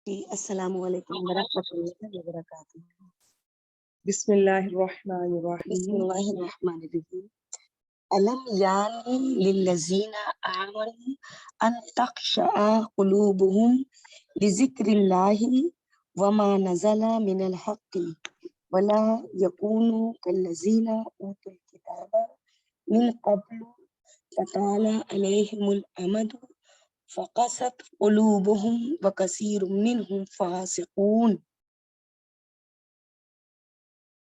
جی السلام علیکم ورحمۃ اللہ وبرکاتہ۔ بسم اللہ الرحمن بسم الرحیم۔ اللہ الرحمن الرحیم۔ الم یعن للذین آمنوا ان تخشع قلوبهم لذکر اللہ وما نزل من الحق ولا یکونوا کالذین اوتوا الکتاب من قبل فطال علیہم الامد فقست قلوبهم وکثیر منهم فاسقون۔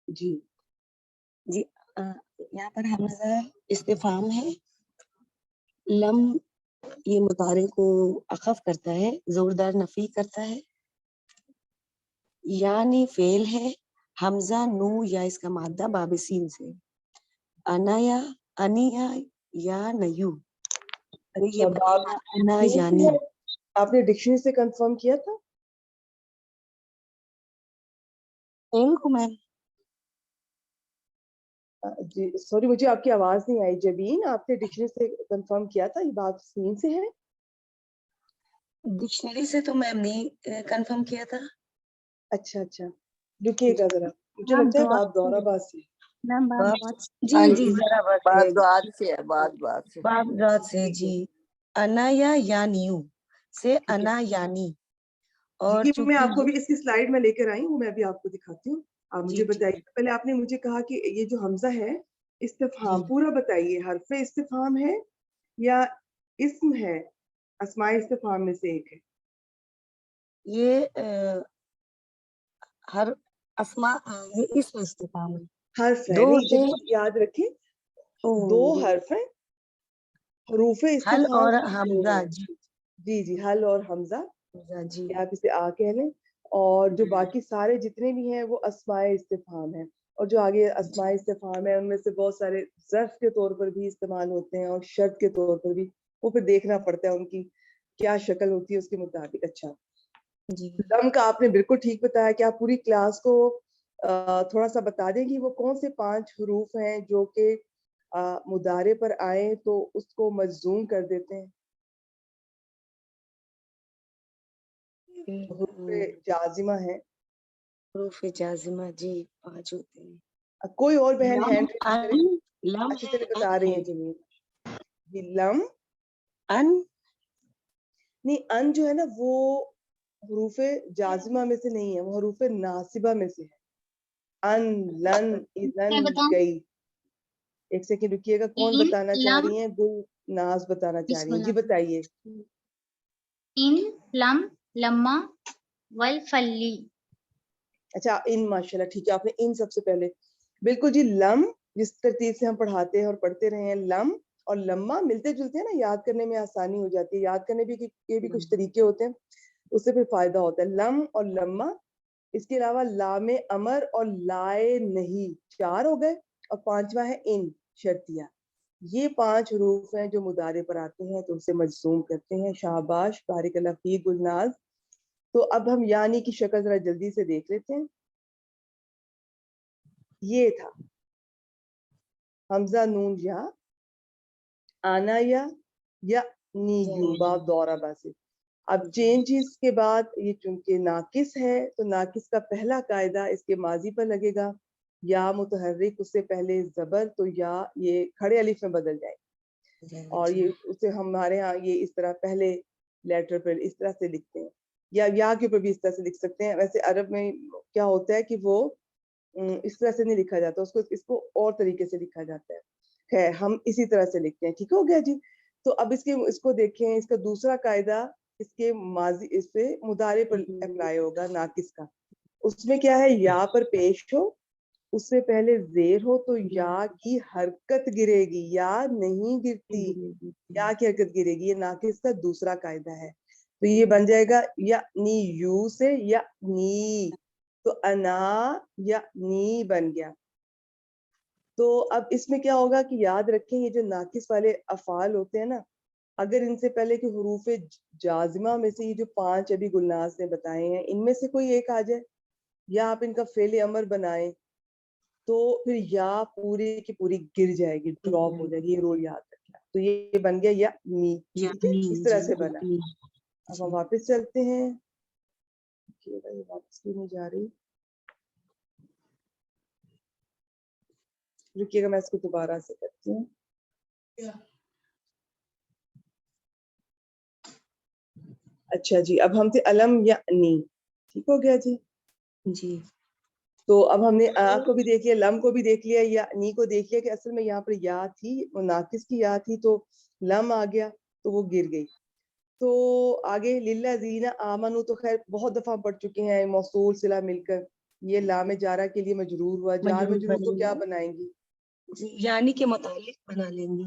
جی جی یہاں پر حمزہ استفہام ہے، لم یہ مضارع کو اخف کرتا ہے، زوردار نفی کرتا ہے، یعنی فعل ہے، حمزہ نو یا اس کا مادہ باب سین سے، انایا انیا یا نیو، یہ بنانا انا یعنی۔ آپ نے ڈکشنری سے کنفرم کیا تھا؟ فعل کو میم جی سوری، مجھے آپ کی آواز نہیں آئی۔ جبین، آپ نے ڈکشنری سے کنفرم کیا تھا یہ بات سین سے ہے؟ ڈکشنری سے تو میم نہیں کنفرم کیا تھا۔ اچھا اچھا، رکیے گا ذرا، مجھے لگتا ہے بات دورہ باز سے۔ جی جی ذرا بعد سے ہے، باب رات سے جی، انا یا نیو سے انا یعنی، اور جی میں آپ کو چونکہ بھی اس کی سلائیڈ میں لے کر آئی ہوں، میں بھی آپ کو دکھاتی ہوں۔ آپ مجھے جی بتائیے، پہلے آپ نے مجھے کہا کہ یہ جو حمزہ ہے استفہام جی پورا بتائیے، حرف استفہام ہے یا اسم ہے؟ اسماء استفہام میں سے ایک ہے۔ یہ ہر اسماء یہ اسم استفہام ہے، حرف ہے، دو نہیں ہوتے جب ہیں، یاد رکھیں دو حرف ہیں، حروف حل استفہام اور دو حمزہ۔ ہیں۔ جی جی جی، حل اور حمزہ، جی یا آپ اسے آ کہہ لیں، اور جو باقی سارے جتنے بھی ہیں وہ اسماء استفہام ہیں، اور جو آگے اسماء استفہام ہے ان میں سے بہت سارے ظرف کے طور پر بھی استعمال ہوتے ہیں اور شرط کے طور پر بھی، وہ پھر دیکھنا پڑتا ہے ان کی کیا شکل ہوتی ہے اس کے مطابق۔ اچھا، جی لم کا آپ نے بالکل ٹھیک بتایا کہ آپ پوری کلاس کو تھوڑا سا بتا دیں گی وہ کون سے 5 حروف ہیں جو کہ مضارع پر آئیں تو اس کو مجزوم کر دیتے ہیں؟ حروف جازمہ ہیں۔ حروف جازمہ جی 5 ہوتے ہیں، کوئی اور بہن لم ہینڈ ریز کرے؟ ان، لم اچھا ہے چلے ان بتا رہی ہے، ہیں جنید جی، لم ان نہیں، ان جو ہے نا وہ حروف جازمہ میں سے نہیں ہے، وہ حروف ناصبہ میں سے ہے۔ ان، لن، اذن، گئی۔ ایک سیکنڈ رکیے گا، کون بتانا چاہ رہی ہیں؟ گل ناز بتانا چاہ رہی ہیں، جی بتائیے۔ ان، لم، لما، والفلی۔ اچھا ان، ماشاءاللہ ٹھیک ہے، آپ نے ان سب سے پہلے بالکل جی۔ لم جس ترتیب سے ہم پڑھاتے ہیں اور پڑھتے رہے ہیں، لم اور لما ملتے جلتے ہیں نا، یاد کرنے میں آسانی ہو جاتی ہے، یاد کرنے بھی کے بھی کچھ طریقے ہوتے ہیں، اس سے پھر فائدہ ہوتا ہے۔ لم اور لما، اس کے علاوہ لام امر اور لائے نہیں، 4 ہو گئے، اور 5واں ہے ان، شرطیہ۔ یہ 5 حروف ہیں جو مضارع پر آتے ہیں تو اسے مجزوم کرتے ہیں۔ شاباش، بارک اللہ فیک گلناز۔ تو اب ہم یعنی کی شکل ذرا جلدی سے دیکھ لیتے ہیں۔ یہ تھا حمزہ نون یا، آنا یا نیو، باب دورہ باسی۔ اب چینجز کے بعد یہ چونکہ ناقص ہے تو ناقص کا پہلا قاعدہ اس کے ماضی پر لگے گا، یا متحرک اس سے پہلے زبر، تو یا یہ کھڑے الف میں بدل جائے، اور یہ اسے ہمارے ہاں یہ اس طرح پہلے لیٹر پر اس طرح سے لکھتے ہیں، یا کے اوپر بھی اس طرح سے لکھ سکتے ہیں۔ ویسے عرب میں کیا ہوتا ہے کہ وہ اس طرح سے نہیں لکھا جاتا، اس کو اور طریقے سے لکھا جاتا ہے۔ خیر ہم اسی طرح سے لکھتے ہیں، ٹھیک ہو گیا جی۔ تو اب اس کو دیکھیں، اس کا دوسرا قاعدہ اس کے ماضی، اس پہ مضارع پر اپلائی ہوگا، ناقص کا۔ اس میں کیا ہے؟ یا پر پیش ہو، اس سے پہلے زیر ہو تو یا کی حرکت گرے گی، یا نہیں گرتی، یا کی حرکت گرے گی۔ یہ ناقص کا دوسرا قاعدہ ہے۔ تو یہ بن جائے گا یا نی، یو سے یا نی، تو انا یا نی بن گیا۔ تو اب اس میں کیا ہوگا کہ یاد رکھیں یہ جو ناقص والے افعال ہوتے ہیں نا، اگر ان سے پہلے کہ حروف جازمہ میں سے یہ جو 5 ابھی گلناز نے بتائے ہیں ان میں سے کوئی ایک آ جائے، یا آپ ان کا فعل امر بنائیں، تو پھر یا پوری کی پوری گر جائے گی، ڈراپ ہو جائے گی۔ یہ رول یاد رکھنا۔ تو یہ بن گیا یا نی، ٹھیک ہے، اس طرح سے بنا۔ اب ہم واپس چلتے ہیں۔ رکیے گا, یہ واپس بھی نہیں جا رہی, رکیے گا میں اس کو دوبارہ سے کرتی ہوں. اچھا جی, اب ہم تھے علم یعنی, ٹھیک ہو گیا جی. جی تو اب ہم نے آ کو بھی دیکھ لیا, لم کو بھی دیکھ لیا, یا نی کو دیکھ لیا کہ اصل میں یہاں پر یا تھی, وہ ناقص کی یا تھی, تو لم آ گیا تو وہ گر گئی. تو آگے للذین آمنو تو خیر بہت دفعہ پڑھ چکے ہیں, موصول صلہ مل کر, یہ لام جارہ کے لیے مجرور ہوا, جار مجرور کو کیا بنائیں گی؟ جی یعنی کے متعلق بنا لیں گے.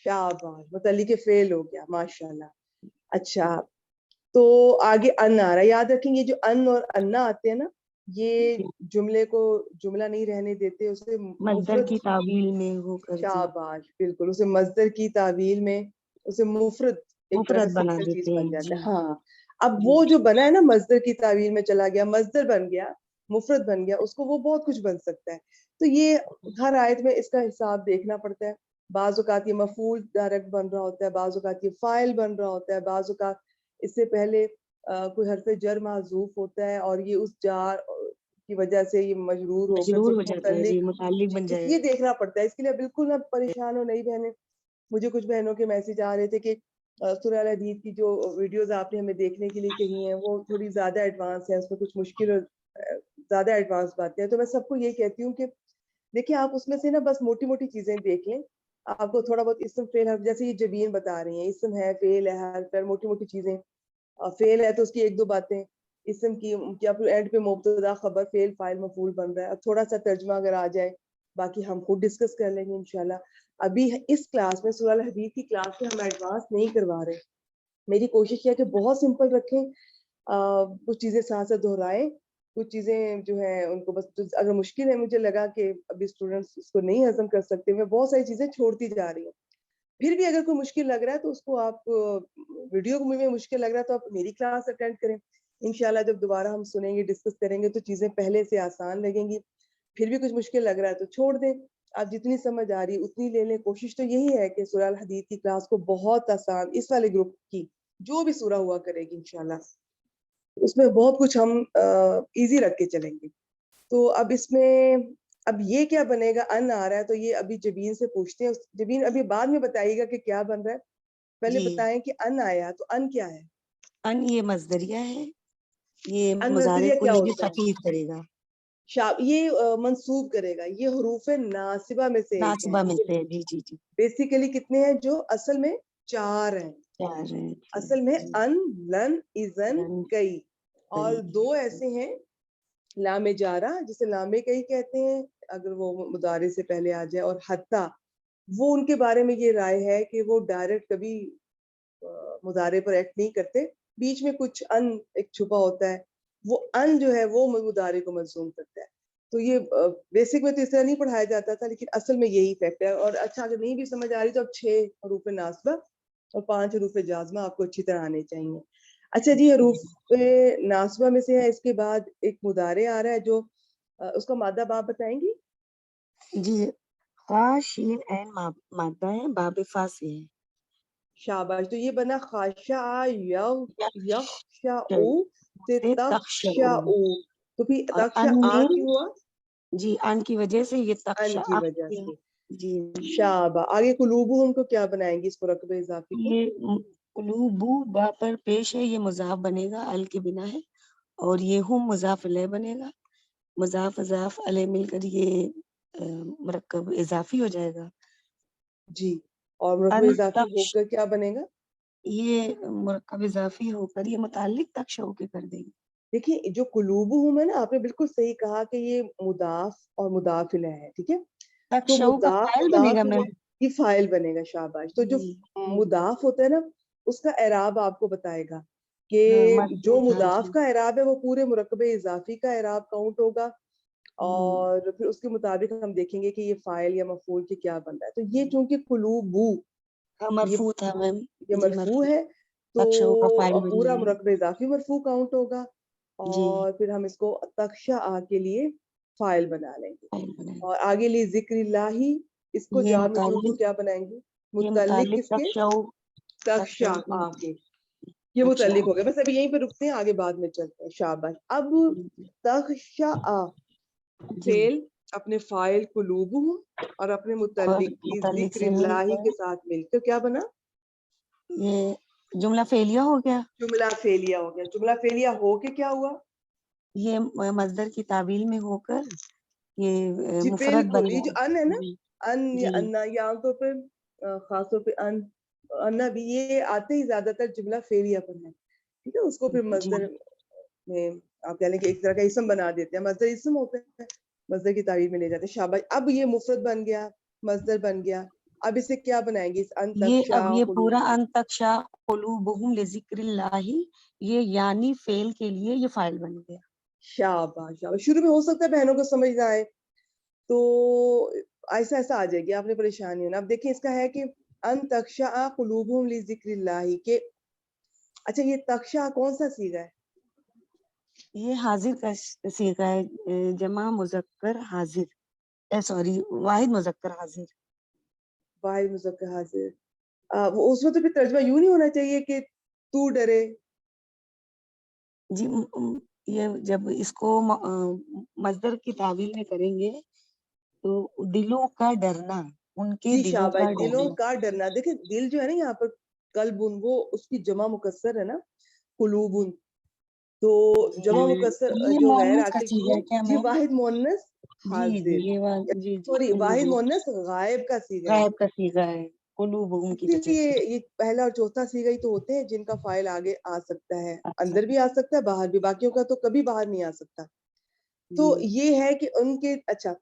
شاباش, متعلق فعل ہو گیا, ماشاءاللہ. اچھا, تو آگے ان آ رہا ہے, یاد رکھیں یہ جو ان اور انا آتے ہیں نا, یہ جملے کو جملہ نہیں رہنے دیتے, اسے مصدر مفرد, کی تعویل میں ہو کر جی شاباش, بالکل, اسے مصدر کی تعویل میں اسے مفرد ایک طرح مفرد سے بنا سنگل چیز دیتے بن ہیں. جاتا جی ہے. ہاں, اب جی وہ جو بنا ہے نا مصدر کی تعویل میں چلا گیا, مصدر بن گیا, مفرد بن گیا, اس کو وہ بہت کچھ بن سکتا ہے. تو یہ ہر آیت میں اس کا حساب دیکھنا پڑتا ہے. بعض اوقات یہ مفعول ڈائریکٹ بن رہا ہوتا ہے, بعض اوقات یہ فاعل بن رہا ہوتا ہے, بعض اوقات اس سے پہلے کوئی حرف جر محذوف ہوتا ہے اور یہ اس جار کی وجہ سے یہ مجرور ہو کر مجرور کچھ ہو جاتا ہے. جی متعلق بن جائے یہ گا. دیکھنا پڑتا ہے. اس کے لیے بالکل نہ پریشان ہو نہیں بہنیں. مجھے کچھ بہنوں کے میسج آ رہے تھے کہ سورہ الحدید کی جو ویڈیوز آپ نے ہمیں دیکھنے کے لیے کہی ہیں وہ تھوڑی زیادہ ایڈوانس ہے, اس میں کچھ مشکل اور زیادہ ایڈوانس باتیں ہیں. تو میں سب کو یہ کہتی ہوں کہ دیکھیں آپ اس میں سے نا بس موٹی موٹی چیزیں دیکھ لیں, آپ کو تھوڑا بہت اسم فعل حرف, جیسے یہ جبین بتا رہی ہیں, اسم ہے, فعل ہے, حرف ہے, موٹی موٹی چیزیں. فعل ہے تو اس کی ایک دو باتیں, اسم کی کیا اینڈ پہ مبتدا خبر فعل فاعل مفعول بن رہا ہے, اب تھوڑا سا ترجمہ اگر آ جائے, باقی ہم خود ڈسکس کر لیں گے انشاءاللہ. ابھی اس کلاس میں سورہ الحدید کی کلاس میں ہم ایڈوانس نہیں کروا رہے. میری کوشش ہے کہ بہت سمپل رکھیں, کچھ چیزیں ساتھ ساتھ دہرائیں, کچھ چیزیں جو ہیں ان کو بس, اگر مشکل ہے, مجھے لگا کہ ابھی اسٹوڈنٹس اس کو نہیں ہضم کر سکتے, میں بہت ساری چیزیں چھوڑتی جا رہی ہوں. پھر بھی اگر کوئی مشکل لگ رہا ہے تو اس کو آپ, ویڈیو میں مشکل لگ رہا ہے تو آپ میری کلاس اٹینڈ کریں. انشاءاللہ جب دوبارہ ہم سنیں گے, ڈسکس کریں گے, تو چیزیں پہلے سے آسان لگیں گی. پھر بھی کچھ مشکل لگ رہا ہے تو چھوڑ دیں, آپ جتنی سمجھ آ رہی اتنی لے لیں. کوشش تو یہی ہے کہ سورہ الحدید کی کلاس کو بہت آسان, اس والے گروپ کی جو بھی سورہ ہوا کرے گی انشاءاللہ, اس میں بہت کچھ ہم ایزی رکھ کے چلیں گے. تو اب اس میں اب یہ کیا بنے گا, ان آ رہا ہے تو یہ ابھی جبین سے پوچھتے ہیں. جبین ابھی بعد میں بتائیے گا کہ کیا بن رہا ہے, پہلے جی بتائیں کہ ان آیا تو ان کیا ہے. ان یہ مصدریہ ہے, یہ ان مضارع مصدریہ کو کیا یہ بھی ہوتا ہے, خفیف کرے گا, یہ منصوب کرے گا. یہ حروف ناصبہ میں سے ایک ہے. ناصبہ میں سے. جی جی جی بیسیکلی کتنے ہیں, جو اصل میں 4 ہیں. چار ہیں. اصل میں جی ان, لن, اذن, رن کئی, اور کئی. 2 ایسے ہیں لام جارہ جسے لام کئی کہتے ہیں اگر وہ مضارع سے پہلے آ جائے, اور حتی, وہ ان کے بارے میں یہ رائے ہے کہ وہ ڈائریکٹ کبھی مضارع پر ایکٹ نہیں کرتے, بیچ میں کچھ ان ایک چھپا ہوتا ہے, وہ ان جو ہے وہ مضارع کو مجزوم کرتا ہے. تو یہ بیسک میں تو اس طرح نہیں پڑھایا جاتا تھا, لیکن اصل میں یہی فیکٹ ہے. اور اچھا اگر نہیں بھی سمجھ آ رہی تو اب 6 حروف ناصبہ اور 5 حروف جازمہ آپ کو اچھی طرح آنے چاہیے. اچھا جی, حروف ناصبہ میں سے ہے, اس کے بعد ایک مضارع آ رہا ہے جو اس کا مادہ باب بتائیں گی. جی خا شین عین مادہ ہے, باب فا سے ہے. شاباش, تو یہ بنا خاشع یخشع سے سے تخشع, تخشعو, تو پھر اور تخشع ان آ میں, کیوں ہوا, جی ان کی وجہ سے یہ ان تخشع کی اب وجہ سے. جی شابا, آگے قلوبہم کو کیا بنائیں گی, اس کو رقبہ اضافی کو. یہ قلوبو با پر پیش ہے, یہ مضاف بنے گا, ال کے بنا ہے, اور یہ ہم مضاف الیہ بنے گا. مضاف اضاف علیہ مل کر یہ مرکب اضافی ہو جائے گا. جی, اور مرکب ان اضافی ہو تخش, کر کیا بنے گا. یہ مرکب اضافی ہو کر یہ متعلق تخشع کے کر دیں گے. دیکھیے جو قلوبہم ہے نا, آپ نے بالکل صحیح کہا کہ یہ مضاف اور مضاف الیہ ہے, ٹھیک ہے. تو تخشع کا مضاف فاعل بنے مضاف گا میم. یہ فاعل بنے گا. شاباش, تو جو جی مضاف ہوتا ہے نا اس کا اعراب آپ کو بتائے گا کہ ہاں جو مرفوع تھا. مضاف جی کا اعراب ہے وہ پورے مرکب اضافی کا اعراب کاؤنٹ ہوگا, اور پھر اس کے مطابق ہم دیکھیں گے کہ یہ فاعل یا مفعول کے کیا بن رہا ہے. تو یہ چونکہ قلوبو ہاں یہ مرفوع تھا میم. یہ جی مرفوع ہے تو تخشع کا فاعل بن پورا جائے گا. مرکب اضافی مرفوع کاؤنٹ ہوگا, جی اور پھر ہم اس کو تخشع کے لیے فاعل بنا لیں گے. فاعل بنائیں اور آگے لی ذکر اللہ, اس کو گے. یہ جار مجرور کو متعلق, کیا بنائیں گے, یہ متعلق متعلق کس کے, تخشع تخشع کے. یہ اچھا متعلق ہو گیا. بس ابھی یہیں پہ رکتے ہیں, آگے بعد میں چلتے ہیں. شاباش. اب تخشع جی فعل اپنے فاعل قلوبہم اور اپنے اور متعلق کی متعلق ذکر سے مل اللہ کر کے ساتھ مل کر کیا بنا؟ یہ جملہ فعلیہ ہو گیا. جملہ فعلیہ ہو گیا. جملہ فعلیہ ہو کے کیا ہوا؟ یہ مصدر کی تعویل میں ہو کر یہ جی مفرد بن بالکل. یہ جو گیا. ان ہے نا, جی ان یا جی انا, یہ عام طور پہ خاص طور پہ انا بھی یہ آتے ہی زیادہ تر جملہ فعلیہ پر ہے. ٹھیک ہے, اس کو پھر جی مصدر میں آپ کہہ لیں کہ ایک طرح کا اسم بنا دیتے ہیں. مصدر اسم ہوتے ہیں, مصدر کی تعویل میں لے جاتے ہیں. شاباش. اب یہ مفرد بن گیا, مصدر بن گیا. اب اسے کیا بنائیں گے؟ اس ان یہ اب تخشع یہ پورا قلوبہم. ان تخشع قلوبہم لذکر اللہ یہ یعنی فعل کے لیے یہ فاعل بن گیا. شاباش شاباش. شروع میں ہو سکتا ہے بہنوں کو سمجھ نہ آئے تو ایسا ایسا آ جائے گی, آپ نے پریشان نہیں ہونا. اب دیکھیں اس کا ہے کہ ان تخشع قلوبہم لذکر اللہ کے. اچھا, یہ تخشع کون سا صیغہ ہے؟ یہ حاضر کا صیغہ ہے, جمع مذکر حاضر, سوری واحد مذکر حاضر. واحد مذکر حاضر. اس میں تو پھر ترجمہ یوں نہیں ہونا چاہیے کہ تو ڈرے. جی یہ جب اس کو مصدر کی تعویل میں کریں گے تو دلوں کا ڈرنا, ان کے جی دلوں شاباش. کا دلوں ڈرنا. کا ڈرنا. دیکھیں دل جو ہے نا یہاں پر قلب, وہ اس کی جمع مکسر ہے نا, قلوب. تو جمع مکسر یہ جو غیر مؤنث کا عاقل کی صیغہ ہے, ہے کیا جی میم؟ واحد مؤنث جی جی حاضر, یہ جی جی سوری واحد قلوب مؤنث غائب کا صیغہ ہے. غائب کا صیغہ ہے, قلوبہم کی اسی جگہ. لیے یہ پہلا اور چوتھا صیغہ ہی تو ہوتے ہیں جن کا فاعل آگے آ سکتا ہے, اچھا اندر بھی آ سکتا ہے باہر بھی. باقیوں کا تو کبھی باہر نہیں آ سکتا. تو جی یہ ہے کہ ان کے, اچھا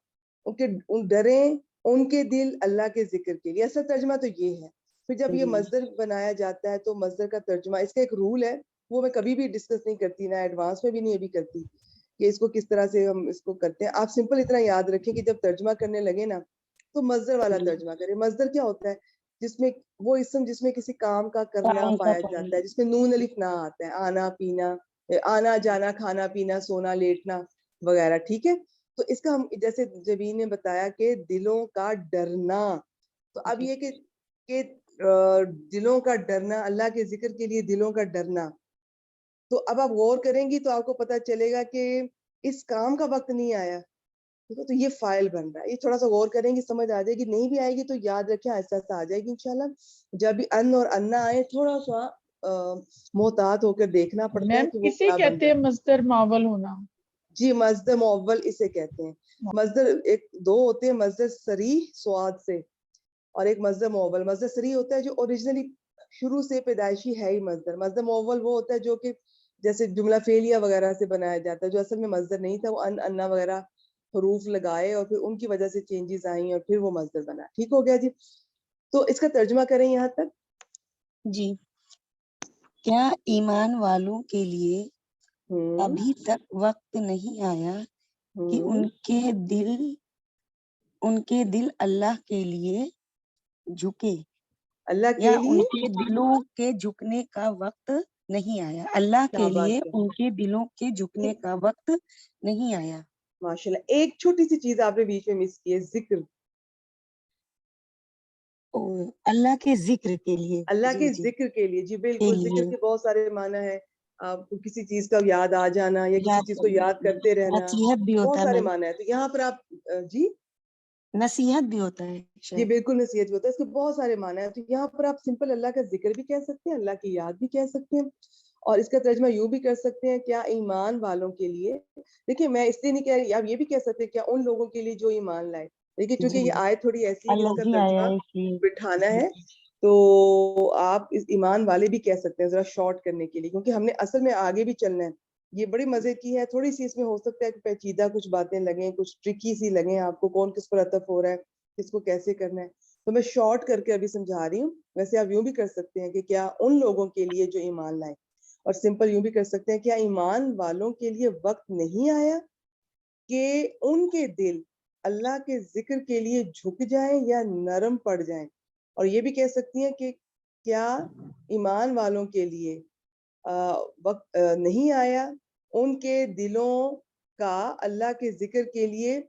ان کے ڈریں ان کے دل اللہ کے ذکر کے لیے. اصل ترجمہ تو یہ ہے. پھر جب یہ جی مصدر بنایا جاتا ہے تو مصدر کا ترجمہ, اس کا ایک رول ہے, وہ میں کبھی بھی ڈسکس نہیں کرتی, نہ ایڈوانس میں بھی نہیں ابھی کرتی, کہ اس کو کس طرح سے ہم اس کو کرتے ہیں. آپ سمپل اتنا یاد رکھیں کہ جب ترجمہ کرنے لگے نا تو مصدر والا جی ترجمہ کریں. مصدر کیا ہوتا ہے؟ جس میں وہ اسم جس میں کسی کام کا کرنا کام کا پایا کرنا. جاتا ہے, جس میں نون الف نہ آتا ہے, آنا پینا, آنا جانا, کھانا پینا, سونا لیٹنا وغیرہ. ٹھیک ہے, تو اس کا ہم جیسے جبین نے بتایا کہ دلوں کا ڈرنا, تو اب جی یہ کہ دلوں کا ڈرنا, اللہ کے ذکر کے لیے دلوں کا ڈرنا. تو اب آپ غور کریں گی تو آپ کو پتہ چلے گا کہ اس کام کا وقت نہیں آیا. تو یہ فائل بن رہا ہے. یہ تھوڑا سا غور کریں گی سمجھ آ جائے گی, نہیں بھی آئے گی تو یاد رکھیں ایسا ایسا آ جائے گی انشاءاللہ. جب بھی ان اور انا آئے تھوڑا سا محتاط ہو کر دیکھنا پڑتا ہے میم کہ وہ اسے کیا بن کہتے رہا ہیں ہے. مصدر معول ہونا. جی مصدر معول اسے کہتے ہیں. مصدر ایک دو ہوتے ہیں, مصدر صریح سواد سے, اور ایک مصدر معول. مصدر صریح ہوتا ہے جو اوریجنلی شروع سے پیدائشی ہے ہی مصدر. مصدر معول وہ ہوتا ہے جو کہ جیسے جملہ فعلیہ وغیرہ سے بنایا جاتا ہے, جو اصل میں مصدر نہیں تھا, وہ ان انا وغیرہ حروف لگائے اور پھر ان کی وجہ سے چینجز آئیں اور پھر وہ مصدر بنا. ٹھیک ہو گیا جی. تو اس کا ترجمہ کریں یہاں تک. جی کیا ایمان والوں کے لیے ابھی تک وقت نہیں آیا کہ ان کے دل اللہ کے لیے جھکے, اللہ یا کے ان لیے کے دلوں کے جھکنے کا وقت نہیں آیا. اللہ کے لیے شاباش ان کے دلوں کے جھکنے کا وقت نہیں آیا. ماشاءاللہ. ایک چھوٹی سی چیز آپ نے بیچ میں مس کی ہے, ذکر. اللہ کے ذکر کے لیے. اللہ جی کے جی ذکر کے لیے. جی کے بالکل. ذکر لیے کے بہت سارے معنی ہیں. آپ کو کسی چیز کا یاد آ جانا یا کسی چیز کو یاد کرنا, کرتے رہنا, نصیحت بھی بہت ہوتا ہے سارے میم, معنی ہیں. تو یہاں پر آپ جی نصیحت بھی ہوتا ہے جی شاید. بالکل نصیحت بھی ہوتا ہے. اس کے بہت سارے معنی ہیں. تو یہاں پر آپ سمپل اللہ کا ذکر بھی کہہ سکتے ہیں, اللہ کی یاد بھی کہہ سکتے ہیں, اور اس کا ترجمہ یوں بھی کر سکتے ہیں کیا ایمان والوں کے لیے. دیکھیے میں اس لیے نہیں کہہ رہی, آپ یہ بھی کہہ سکتے ہیں کیا ان لوگوں کے لیے جو ایمان لائے. دیکھیے چونکہ جی یہ آیت تھوڑی ایسی ہے کہ اس کا الگ ہی آیا ترجمہ ہے اس لیے. بٹھانا جی ہے, تو آپ اس ایمان والے بھی کہہ سکتے ہیں ذرا شارٹ کرنے کے لیے, کیونکہ ہم نے اصل میں آگے بھی چلنا ہے. یہ بڑی مزے کی ہے, تھوڑی سی اس میں ہو سکتا ہے کہ پیچیدہ کچھ باتیں لگیں, کچھ ٹرکی سی لگیں آپ کو, کون کس پر عطف ہو رہا ہے, کس کو کیسے کرنا ہے. تو میں شارٹ کر کے ابھی سمجھا رہی ہوں. ویسے آپ یوں بھی کر سکتے ہیں کہ کیا ان لوگوں کے لیے جو ایمان لائے, اور سمپل یوں بھی کر سکتے ہیں کیا ایمان والوں کے لیے وقت نہیں آیا کہ ان کے دل اللہ کے ذکر کے لیے جھک جائیں یا نرم پڑ جائیں. اور یہ بھی کہہ سکتی ہیں کہ کیا ایمان والوں کے لیے وقت نہیں آیا ان کے دلوں کا اللہ کے ذکر کے لیے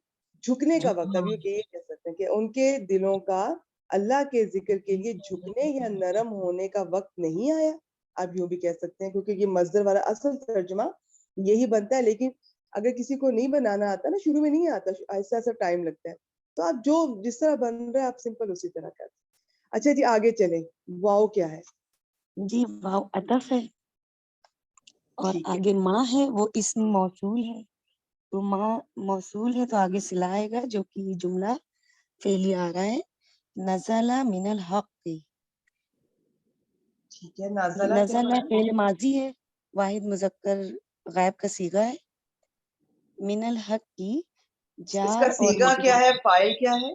جھکنے کا وقت. اب یہ کہہ سکتے ہیں کہ ان کے دلوں کا اللہ کے ذکر کے لیے جھکنے یا نرم ہونے کا وقت نہیں آیا. آپ یوں بھی کہہ سکتے ہیں, کیونکہ یہ مصدر والا اصل ترجمہ یہی بنتا ہے, لیکن اگر کسی کو نہیں بنانا آتا نا, شروع میں نہیں آتا, ایسا ایسا ٹائم لگتا ہے, تو آپ جو جس طرح بن رہا ہے آپ سمپل اسی طرح کرتے. اچھا جی آگے چلیں, واو کیا ہے؟ جی واو عطف ہے, اور ٹھیک ہے, آگے ماں ہے وہ اسم موصول ہے, تو ماں موصول ہے تو آگے صلہ آئے گا جو کہ جملہ فعلی آ رہا ہے, نزل من الحق. ٹھیک ہے. نازلہ کیا نزل ہے؟ فعل ماضی ہے, واحد مذکر غائب کا صیغہ ہے. من الحق کی اس جار کا اور صیغہ کیا ہے, فاعل کیا ہے؟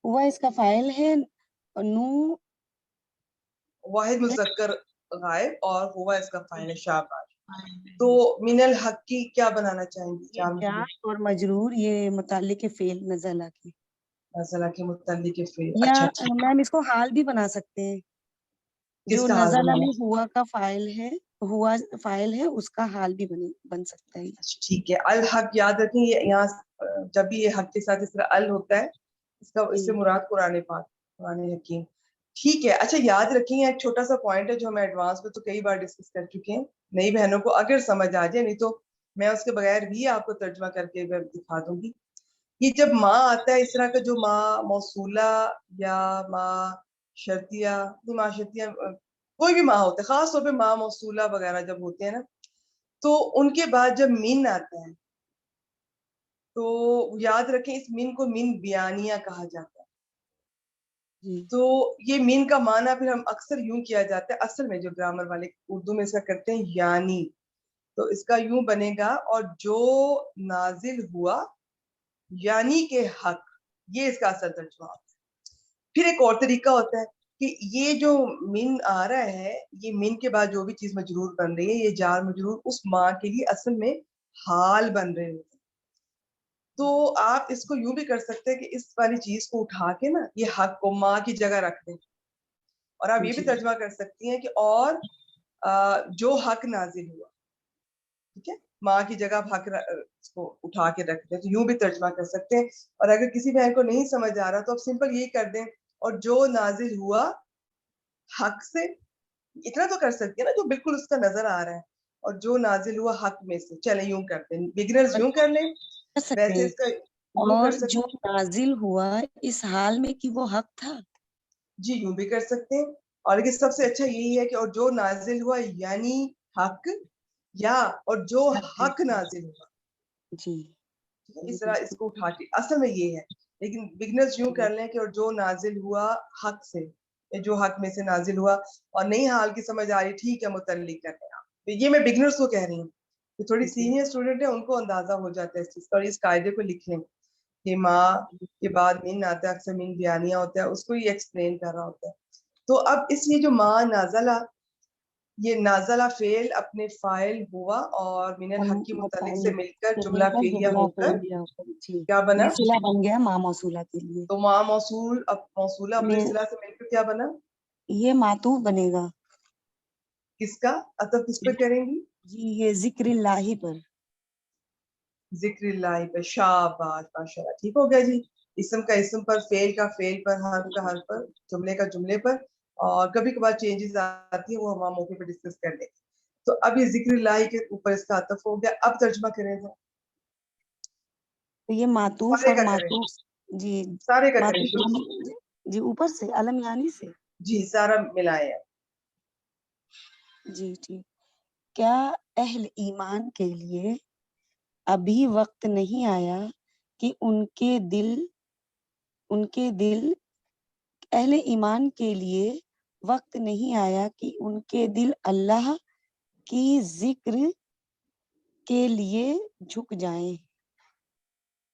ہوا اس کا فاعل ہے نو. واحد مذکر غائب, اور ہوا اس کا فاعل ہے, شاباش. تو من الحق کی کیا بنانا چاہیں گے؟ یہ جار اور مجرور یہ متعلق فعل نزلہ کی, نازلہ کے متعلق فعل. یا اچھا ٹھیک, میم اس کو حال بھی بنا سکتے ہیں. کس جو کا حال نزلہ بنانا میں ہے؟ ہوا کا فاعل ہے, ہوا فاعل ہے, اس کا حال بھی بن سکتا ہے. اچھا ٹھیک ہے. الحق یاد رکھیں, یہ یہاں جب بھی یہ حق کے ساتھ اس طرح ال ہوتا ہے, اس سے مراد قرآن پاک, قرآن حکیم. ٹھیک ہے. اچھا یاد رکھیں, ایک چھوٹا سا پوائنٹ ہے جو ہم ایڈوانس میں تو کئی بار ڈسکس کر چکے ہیں, نئی بہنوں کو اگر سمجھ آ جائے, نہیں تو میں اس کے بغیر بھی آپ کو ترجمہ کر کے دکھا دوں گی. یہ جب ماں آتا ہے اس طرح کا, جو ماں موصولہ یا ماں شرطیہ, ماں شرطیہ کوئی بھی ماں ہوتا ہے, خاص طور پہ ماں موصولہ وغیرہ جب ہوتے ہیں نا, تو ان کے بعد جب مین آتا ہے تو یاد رکھیں اس مین کو مین بیانیہ کہا جاتا ہے. تو یہ مین کا معنی پھر ہم اکثر یوں کیا جاتا ہے, اصل میں جو گرامر والے اردو میں اس کا کرتے ہیں یعنی, تو اس کا یوں بنے گا, اور جو نازل ہوا یعنی کہ حق, یہ اس کا اصل ترجمہ ہوتا ہے. پھر ایک اور طریقہ ہوتا ہے کہ یہ جو من آ رہا ہے, یہ من کے بعد جو بھی چیز مجرور بن رہی ہے, یہ جار مجرور اس ماں کے لیے اصل میں حال بن رہے ہوتے ہیں. تو آپ اس کو یوں بھی کر سکتے ہیں کہ اس والی چیز کو اٹھا کے نا, یہ حق کو ماں کی جگہ رکھ دیں, اور آپ یہ بھی ترجمہ کر سکتی ہیں کہ اور جو حق نازل ہوا, ٹھیک ہے, ماں کی جگہ آپ حق اس کو اٹھا کے رکھ دیں, تو یوں بھی ترجمہ کر سکتے ہیں. اور اگر کسی بہن کو نہیں سمجھ آ رہا تو آپ سمپل یہی کر دیں, اور جو نازل ہوا حق سے, اتنا تو کر سکتے ہیں نا جو بالکل اس کا نظر آ رہا ہے, اور جو نازل ہوا حق میں سے. چلیں یوں کرتے ہیں, بگنرز یوں کر لیں, ویسے اس کا یوں اور کر سکتے جو ہیں. نازل ہوا اس حال میں کہ وہ حق تھا, جی یوں بھی کر سکتے ہیں. اور لیکن سب سے اچھا یہی ہے کہ اور جو نازل ہوا یعنی حق, یا اور جو حق نازل ہوا. جی اس طرح اس کو اٹھا کے, اصل میں یہ ہے, لیکن بگنرز یوں کر لیں کہ اور جو نازل ہوا حق سے, جو حق میں سے نازل ہوا. اور نہیں حال کی سمجھ آ رہی, ٹھیک ہے متعلق کر لیں آپ. یہ میں بگنرز کو کہہ رہی ہوں, کہ تھوڑی سینئر اسٹوڈنٹ ہے ان کو اندازہ ہو جاتا ہے اس چیز کا, اور اس قاعدے کو لکھ لیں کہ ماں کے بعد مین آتا ہے, اکثر مین بیانیہ ہوتا ہے, اس کو یہ ایکسپلین کر رہا ہوتا ہے. تو اب اس لیے جو ماں نازلہ, یہ نازلہ فعل اپنے فاعل ہوا اور من الحق کی متعلق سے مل کر جملہ فعلیہ ہو کر کیا بنا, یہ صلہ بن گیا ماں موصولہ کے لیے. تو ماں موصول اب موصولہ اپنے صلہ سے مل کر کیا بنا, یہ معطوف بنے گا. کس کا عطف کس پہ کریں گی؟ جی یہ ذکر اللہ پر, ذکر اللہ پہ. شاباش ماشاءاللہ, ٹھیک ہو گیا جی. اسم کا اسم پر, فعل کا فعل پر, حرف کا حرف پر, جملے کا جملے پر, اور کبھی کبھار چینجز آتی ہیں وہ ہم موقع پہ ڈسکس کر لیں گے. تو اب یہ ذکر اللہ کے اوپر اس کا عطف ہو گیا. اب ترجمہ کریں گے, تو یہ معطوف سارے اور کا کریں, معطوف, جی سارے کا کریں معطوف شروع سے. جی اوپر سے علم یعنی سے, جی سارا ملائے ہیں. جی ٹھیک. کیا اہل ایمان کے لیے ابھی وقت نہیں آیا کہ ان کے دل اہل ایمان کے لیے وقت نہیں آیا کہ ان کے دل اللہ کی ذکر کے لیے جھک جائیں,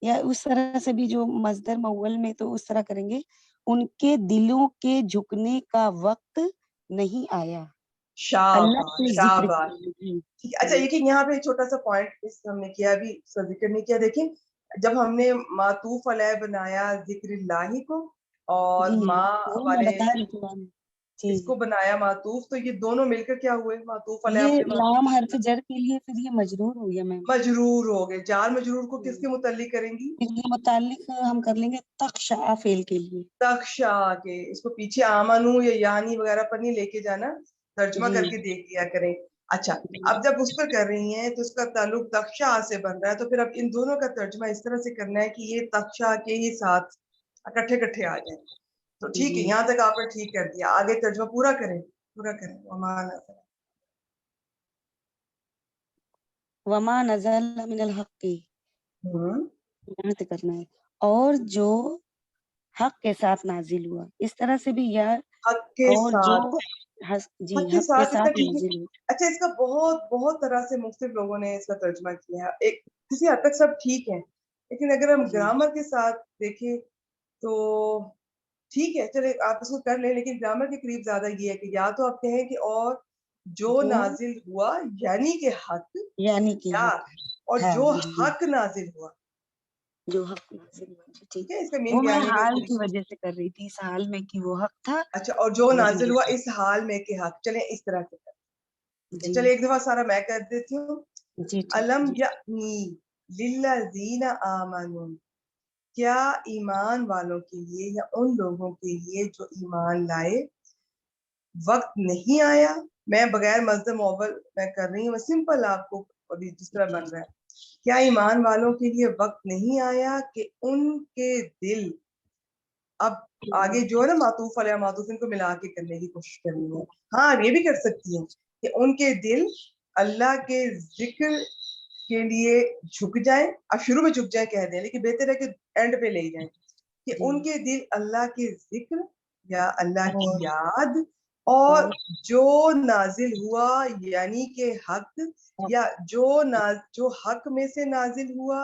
یا اس طرح سے بھی جو مصدر مول میں تو اس طرح کریں گے, ان کے دلوں کے جھکنے کا وقت نہیں آیا اللہ شاباش کے ذکر شاباش. کے لیے. ٹھیک ہے. اچھا یہ یہاں پہ چھوٹا سا پوائنٹ ہم نے کیا, ابھی اس کا ذکر نہیں کیا. دیکھیں جب ہم نے معطوف علیہ بنایا ذکر اللہ کو, اور جی ماں وہ میں والے بتا رہی تھی میم. جی اس کو بنایا معطوف, تو یہ دونوں مل کر کیا ہوئے, معطوف علیہ یہ اپنے معطوف لام حرف جر کے لیے پھر یہ مجرور ہو گیا میم. مجرور ہو گئے. جار مجرور کو کس کے متعلق کریں گی؟ پھر یہ متعلق ہم کر لیں گے تخشع فعل کے لیے. تخشع کے, اس کو پیچھے آمنو یا یعنی وغیرہ پر نہیں لے کے جانا, ترجمہ جی کر کے دیکھ لیا کریں. اچھا اب جب اس پر کر رہی ہیں تو اس کا تعلق تخشا سے بن رہا ہے, تو پھر اب ان دونوں کا ترجمہ اس طرح سے کرنا ہے کہ یہ تخشا کے ہی ساتھ اکٹھے آ جائیں. تو ٹھیک ہے, جی یہاں تک آپ نے ٹھیک کر دیا. آگے ترجمہ پورا کریں. وما نزل من الحق, یہاں سے کرنا ہے, اور جو حق کے ساتھ نازل ہوا, اس طرح سے بھی یا حق کے اور جو ساتھ, جی حق کے حق کے ساتھ اس کا ساتھ ٹھیک ہے. نازل ہوا. اچھا اس کا بہت طرح سے مختلف لوگوں نے اس کا ترجمہ کیا ہے. ایک کسی حد تک سب ٹھیک ہے, لیکن اگر ہم جی گرامر کے ساتھ دیکھیں تو ٹھیک ہے, چلے آپ اس کو کر لیں, لیکن گرامر کے قریب زیادہ یہ ہے کہ یا تو آپ کہیں کہ اور جو نازل ہوا یعنی کہ حق, یعنی کہ یا حق, اور ہاں جو جی حق نازل ہوا. جو حق نازل ہوا. جی ٹھیک, ٹھیک ہے, اس کا مین وہ میں بیان ہے حال کہ کی وجہ سے کر رہی تھی, اس حال میں کہ وہ حق تھا. اچھا اور جو اور نازل ہوا اس حال میں کہ حق. چلیں اس طرح سے ٹھیک ہے, جی چلے ایک دفعہ سارا میں کر دیتی ہوں. جی ٹھیک الم جی. یعنی للذین آمنوا, کیا ایمان والوں کے لیے یا ان لوگوں کے لیے جو ایمان لائے وقت نہیں آیا. میں بغیر مصدر مؤول میں کر رہی ہوں, سمپل آپ کو ابھی جس طرح بن رہا ہے. کیا ایمان والوں کے لیے وقت نہیں آیا کہ ان کے دل, اب آگے جو ہے نا معطوف علیہ معطوف, ان کو ملا کے کرنے کی کوشش کرنی ہے. ہاں آپ یہ بھی کر سکتی ہیں کہ ان کے دل اللہ کے ذکر کے لیے جھک جائیں. اب شروع میں جھک جائیں کہہ دیں, لیکن بہتر ہے کہ اینڈ پہ لے جائیں کہ ان کے دل اللہ کے ذکر یا اللہ کی یاد اور جو نازل ہوا یعنی کہ حق, یا جو حق میں سے نازل ہوا,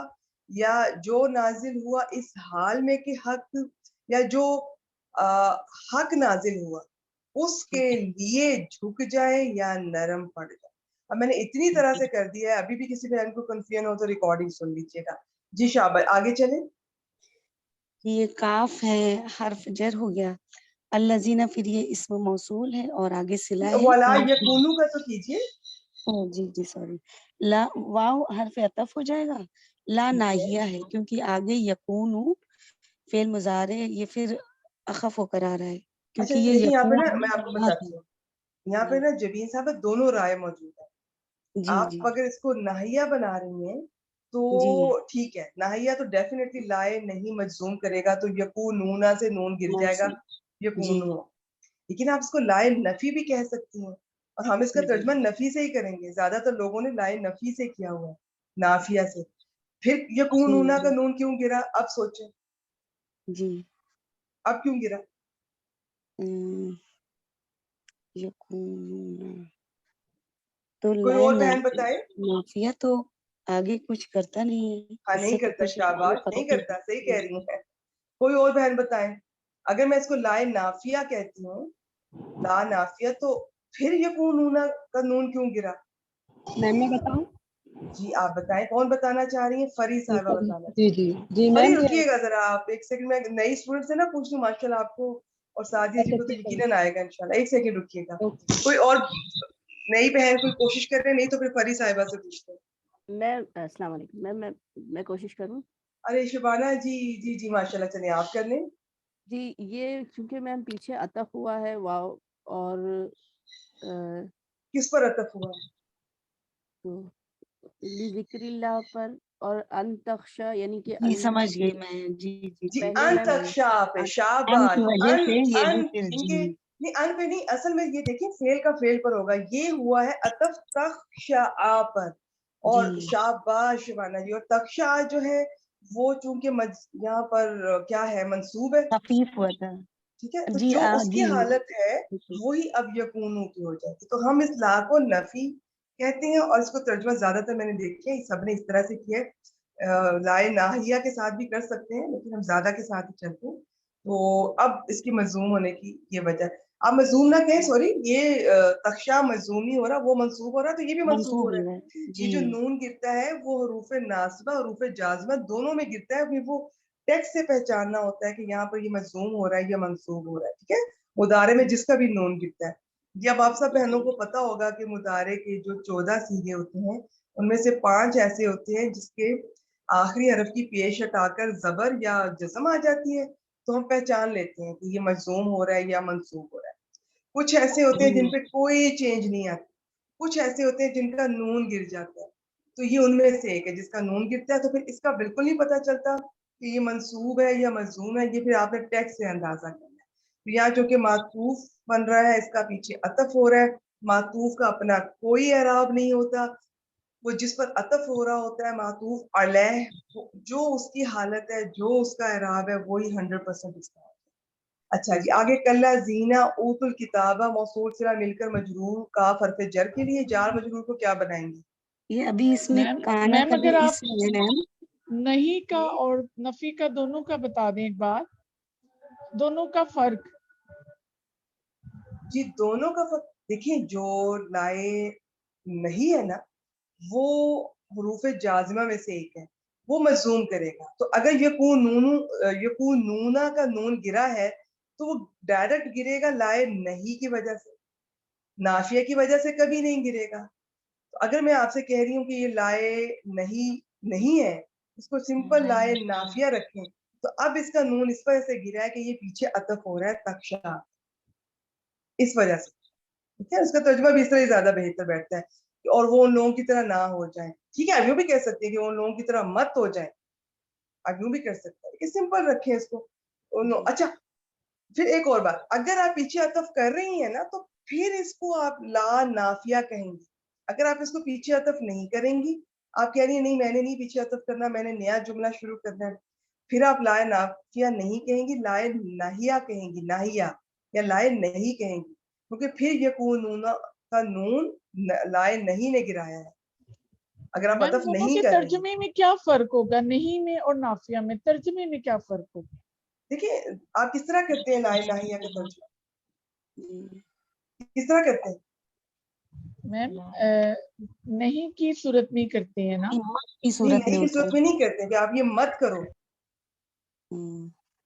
یا جو نازل ہوا اس حال میں کہ حق, یا جو حق نازل ہوا اس کے لیے جھک جائے یا نرم پڑ جائے. اب میں نے اتنی طرح سے کر دیا ہے, ابھی بھی کسی بہن کو کنفیوژن ہو تو ریکارڈنگ سن لیجیے گا. جی شاباش, آگے چلیں. یہ کاف ہے, حرف جر ہو گیا. الذین, پھر یہ اسم موصول ہے اور آگے صلہ ہے. ولا یکونو کا تو کیجیے. جی جی سوری, لا واو حرف عطف ہو جائے گا. لا ناہیہ ہے کیونکہ آگے یکونو فعل مضارع یہ پھر اخف ہو کر آ رہا ہے, اچھا کیونکہ یہ دیکھیں یہاں پہ نا یکون میں آپ کو بتاتی ہوں, یہاں پہ نا جبین صاحب دونوں رائے موجود ہے. جی جی آپ اگر اس کو ناہیہ بنا رہی ہیں تو جی ٹھیک ہے, ناہیہ تو ڈیفینیٹلی لائے نہیں مجزوم کرے گا, تو یکونونا سے نون گر جائے گا, جی یکونو. لیکن آپ اس کو لائے نفی بھی کہہ سکتی ہیں, اور ہم اس کا جی ترجمہ نفی سے ہی کریں گے. زیادہ تر لوگوں نے لائے نفی سے کیا ہوا ہے, نافیہ سے. پھر یکونونا کا نون کیوں گرا, اب سوچیں جی اب کیوں گرا. یکونونا تو کوئی لائے اور بہن بتائے. نافیہ تو آگے کچھ کرتا نہیں ہے, ہاں اس نہیں سے تو کرتا, کچھ شاباش, نہیں کرتا, صحیح کہہ رہی ہیں. کوئی اور بہن بتائیں. اگر میں اس کو لائے نافیہ کہتی ہوں, لا نافیہ, تو پھر یکونونا کا نون کیوں گرا. میں بتاؤں. جی آپ بتائیں, کون بتانا چاہ رہی ہیں. فری صاحبہ بتانا جی چاہ رہی جی ہیں. جی فری میم. رکیے گا ذرا آپ ایک سیکنڈ, میں نئی اسٹوڈنٹ سے نا پوچھ لوں, ماشاء اللہ آپ کو اور سعدیہ جی کو تو یقیناً آئے گا انشاءاللہ. ایک سیکنڈ رکیے گا. کوئی اور نئی بہن کوئی کوشش کر رہے, نہیں تو پھر فری صاحبہ سے پوچھتے ہیں. میں السلام علیکم میم, میں کوشش کروں. ارے شبانہ جی, جی جی ماشاء اللہ, چلیں آپ کر لیں. جی یہ چونکہ میم پیچھے عطف ہوا ہے واو, اور کس پر عطف ہوا ہے. تو ذکر اللہ پر, اور انتخشا یعنی کہ جی سمجھ گئی میں. جی جی جی پہلے ان میم تک شاپ ان کی شاباش. وجہ ان سے یہ ان ذکر ان کے جی. نہیں, ان پہ نہیں, اصل میں یہ دیکھیں فعل کا فعل پر ہوگا. یہ ہوا ہے عطف تخشا پر, جی اور شاباش شبانہ جی. اور تخشا جو ہے وہ چونکہ یہاں پر کیا ہے, منصوب ہے, خفیف ہوا تھا. ٹھیک ہے, تو جی جو اس کی جی حالت ہے وہی اب یکونو کی ہو جاتی. تو ہم اس لا کو نفی کہتے ہیں, اور اس کو ترجمہ زیادہ تر میں نے دیکھے سب نے اس طرح سے کیا ہے. لائے ناہیہ کے ساتھ بھی کر سکتے ہیں, لیکن ہم زیادہ کے ساتھ ہی چلتے ہیں. تو اب اس کی مظلوم ہونے کی یہ وجہ ہے. آپ مظلوم نہ کہیں, سوری, یہ تخشا مظلوم نہیں ہو رہا, وہ منصوب ہو رہا, تو یہ بھی منصوب ہو رہا ہے. جی یہ جو نون گرتا ہے وہ حروف ناصبہ حروف جازمہ دونوں میں گرتا ہے. پھر وہ ٹیکسٹ سے پہچاننا ہوتا ہے کہ یہاں پر یہ مظلوم ہو رہا ہے یا منصوب ہو رہا ہے. ٹھیک ہے, مضارع میں جس کا بھی نون گرتا ہے. یہ اب آپ سب بہنوں کو پتا ہوگا کہ مضارع کے جو 14 سیغے ہوتے ہیں ان میں سے 5 ایسے ہوتے ہیں جس کے آخری حرف کی پیش ہٹا کر زبر یا جزم آ جاتی ہے, تو ہم پہچان لیتے ہیں کہ یہ مجزوم ہو رہا ہے یا منصوب ہو رہا ہے. کچھ ایسے ہوتے ہیں جن پہ کوئی چینج نہیں آتا, کچھ ایسے ہوتے ہیں جن کا نون گر جاتا ہے, تو یہ ان میں سے ایک ہے جس کا نون گرتا ہے تو پھر اس کا بالکل نہیں پتا چلتا کہ یہ منصوب ہے یا مجزوم ہے, یہ پھر آپ نے ٹیکسٹ سے اندازہ کرنا ہے. تو یہاں چونکہ معطوف بن رہا ہے, اس کا پیچھے عطف ہو رہا ہے, معطوف کا اپنا کوئی اعراب نہیں ہوتا, وہ جس پر عطف ہو رہا ہوتا ہے معطوف علیہ, جو اس کی حالت ہے, جو اس کا اعراب ہے, وہی 100% اس کا. اچھا جی, آگے کلا زینا اوت الکتابہ موصول صلہ مل کر مجرور کا حرف جر کے لیے جار مجرور کو کیا بنائیں گے؟ یہ ابھی اس میں کانا میم کا اگر بھی آپ اسم ہے میم. نہیں کا اور نفی کا دونوں کا بتا دیں ایک بار, دونوں کا فرق. جی دونوں کا فرق دیکھیں, جو لائے نہیں ہے نا وہ حروف جازمہ میں سے ایک ہے, وہ مجزوم کرے گا. تو اگر یکون نونا کا نون گرا ہے تو وہ ڈائریکٹ گرے گا لائے نہیں کی وجہ سے, نافیہ کی وجہ سے کبھی نہیں گرے گا. تو اگر میں آپ سے کہہ رہی ہوں کہ یہ لائے نہیں ہے, اس کو سمپل لائے نافیہ رکھیں, تو اب اس کا نون اس وجہ سے گرا ہے کہ یہ پیچھے عطف ہو رہا ہے تخشا, اس وجہ سے. ٹھیک ہے, اس کا ترجمہ بھی اس طرح زیادہ بہتر بیٹھتا ہے, اور وہ ان لوگوں کی طرح نہ ہو جائیں. ٹھیک ہے, آپ یوں بھی کہہ سکتے ہیں کہ ان لوگوں کی طرح مت ہو جائیں, آپ یوں بھی کر سکتے ہیں, سمپل رکھیں اس کو. اچھا پھر ایک اور بات, اگر آپ پیچھے عطف کر رہی ہیں نا تو پھر اس کو آپ لا نافیہ کہیں گی. اگر آپ اس کو پیچھے عطف نہیں کریں گی, آپ کہہ رہی ہیں نہیں میں نے نہیں پیچھے عطف کرنا, میں نے نیا جملہ شروع کرنا ہے, پھر آپ لائے نافیہ نہیں کہیں گی, لائے ناہیہ کہیں گی, ناہیہ یا لائے نہیں کہیں گی, کیونکہ پھر یکونون کا نون لائے نہیں نے گرایا ہے. اگر آپ میم عطف دونوں نہیں کے کر رہے ہیں, ترجمے میں کیا فرق ہوگا, نہیں میں اور نافیہ میں ترجمے میں کیا فرق ہوگا؟ دیکھیے آپ کس طرح کرتے ہیں لائے ناہیہ کا ترجمہ, جی. کس طرح کرتے ہیں؟ میم نہیں کی صورت میں کرتے ہیں نا, مت کی نہیں صورت میں نہیں کی ہوتا صورت میں نہیں کرتے کہ آپ یہ مت کرو, ہے.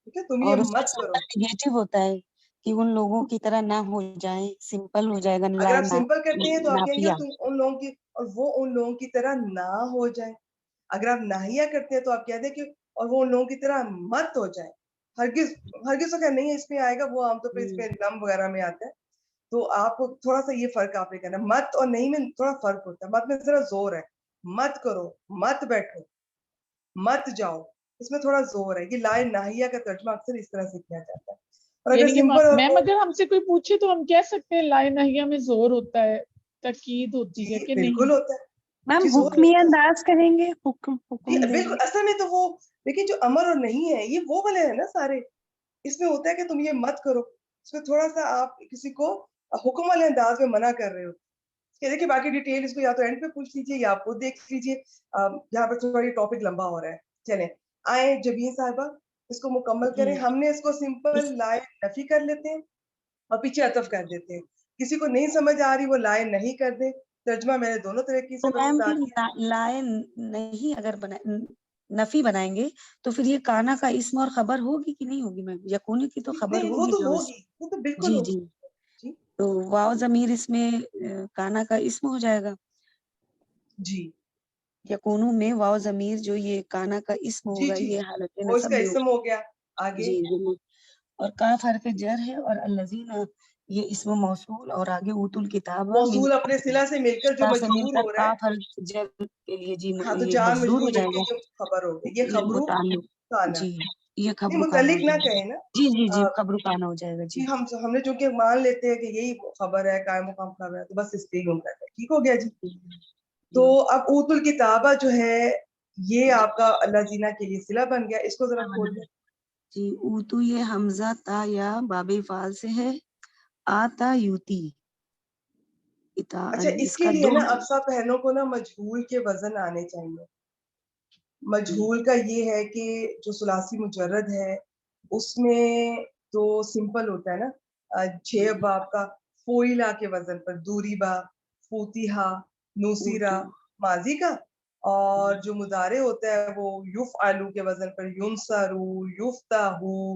ٹھیک ہے, تم یہ اور اس کا مت کرو. سمپل نیگیٹو ہوتا ہے کہ ان لوگوں کی طرح نہ ہو جائیں, سمپل ہو جائے گا اگر آپ سمپل کرتے ہیں تو آپ کہیں گے نافیہ. تم ان لوگوں کی, اور وہ ان لوگوں کی طرح نہ ہو جائے. اگر آپ ناہیہ کرتے ہیں تو آپ کہتے ہیں کہ اور وہ ان لوگوں کی طرح مت ہو جائے. ہرگز تو خیر نہیں اس میں آئے گا, وہ عام طور پہ اس پہ لم وغیرہ میں آتا ہے. تو آپ کو تھوڑا سا یہ فرق آپ نے کرنا, مت اور نہیں میں تھوڑا فرق ہوتا ہے. مت میں ذرا زور ہے, مت کرو, مت بیٹھو, مت جاؤ, اس میں تھوڑا زور ہے. یہ لائے ناہیہ کا ترجمہ اکثر اس طرح سے کیا جاتا ہے. اور اگر یعنی کہ سمپل اور میم اگر ہم سے کوئی پوچھے تو ہم کہہ سکتے ہیں لائے نہیہ میں زور ہوتا ہے, تاکید ہوتی ہے جی کہ بالکل نہیں؟ ہوتا ہے. میم جی زور حکمی ہوتا ہے. انداز کہیں گے, حکم جی دیں بالکل, گے. اصل میں تو وہ دیکھیں جو امر اور نہیں ہے یہ وہ والے ہیں نا سارے, اس میں ہوتا ہے کہ تم یہ مت کرو, اس میں تھوڑا سا آپ کسی کو حکم والے انداز میں منع کر رہے ہو. دیکھیے باقی ڈیٹیل اس کو یا تو اینڈ پہ پوچھ لیجیے یا آپ خود دیکھ لیجیے, یہاں پر تھوڑا ٹاپک لمبا ہو رہا ہے. چلیں آئیں جبین صاحبہ اس کو مکمل کریں. ہم نے اس کو سمپل لائے نفی کر لیتے ہیں اور پیچھے عطف کر دیتے ہیں. کسی کو نہیں سمجھ آ رہی وہ لائے نہیں کر دے, ترجمہ میں نے دونوں طریقے تو سے میم بتا پھر دیا. لائے نہیں اگر نفی بنائیں گے تو پھر یہ کانا کا اسم اور خبر ہوگی کہ نہیں ہوگی میم؟ یکونی کی تو خبر نہیں وہ ہوگی تو جو ہوگی, وہ تو بالکل جی ہوگی. جی, جی تو واو ضمیر اس میں کانا کا اسم ہو جائے گا. جی یکونو میں واو ضمیر جو یہ کانا کا اسم جی ہوگا جی یہ حالت وہ اس نصب کا میں اسم ہوگا. ہو گیا. آگے جی جی, اور کاف حرف جر ہے, اور الذین یہ اسم موصول, اور آگے اوت الکتاب موصول اپنے صلہ سے مل کر جو سے مل مجرور کر ہو رہا ہے. کاف حرف جر کے لیے جی ہاں تو یہ جار مجرور مجرور ہو مل جائے کے گا. یہ خبر ہو گئی, یہ یہ خبرو متعلق کانا. جی, یہ نہیں خبر کانا ہو متعلق نہ جائے گا. کہیں نا, جی جی جی, خبر کانا ہو جائے گا. جی جی ہم نے چونکہ مان لیتے ہیں کہ یہی خبر ہے, قائم مقام خبر ہے, تو بس اس پہ ہی کرتے ہیں. ٹھیک ہو گیا جی. تو اب اوت الکتابہ جو ہے یہ آپ کا اللہ زینہ کے لیے صلہ بن گیا. اس کو ذرا کھول دیں. جی, اوتو یہ حمزہ تا یا باب فعال سے ہے, آتا یوتی. اچھا اس اس کے کا لیے دو نا افسا پہنوں کو نا مجہول کے وزن آنے چاہیے. مجہول کا یہ ہے کہ جو ثلاثی مجرد ہے اس میں تو سمپل ہوتا ہے نا, 6 باب کا فوئلہ کے وزن پر, دوری با, فوتیہا, نوسیرا ماضی کا, اور جو مضارع ہوتا ہے وہ یفعلو کے وزن پر ینصرو, یفتحو,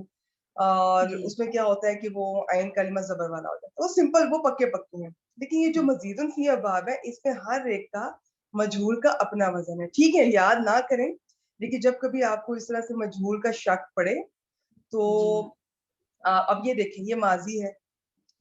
اور اس میں کیا ہوتا ہے کہ وہ عین کلمہ زبر والا ہوتا ہے. وہ سمپل, وہ پکے پکے ہیں. لیکن یہ جو مزید فی باب ہے اس میں ہر ایک کا مجہول کا اپنا وزن ہے. ٹھیک ہے, یاد نہ کریں, لیکن جب کبھی آپ کو اس طرح سے مجہول کا شک پڑے تو اب یہ دیکھیں یہ ماضی ہے,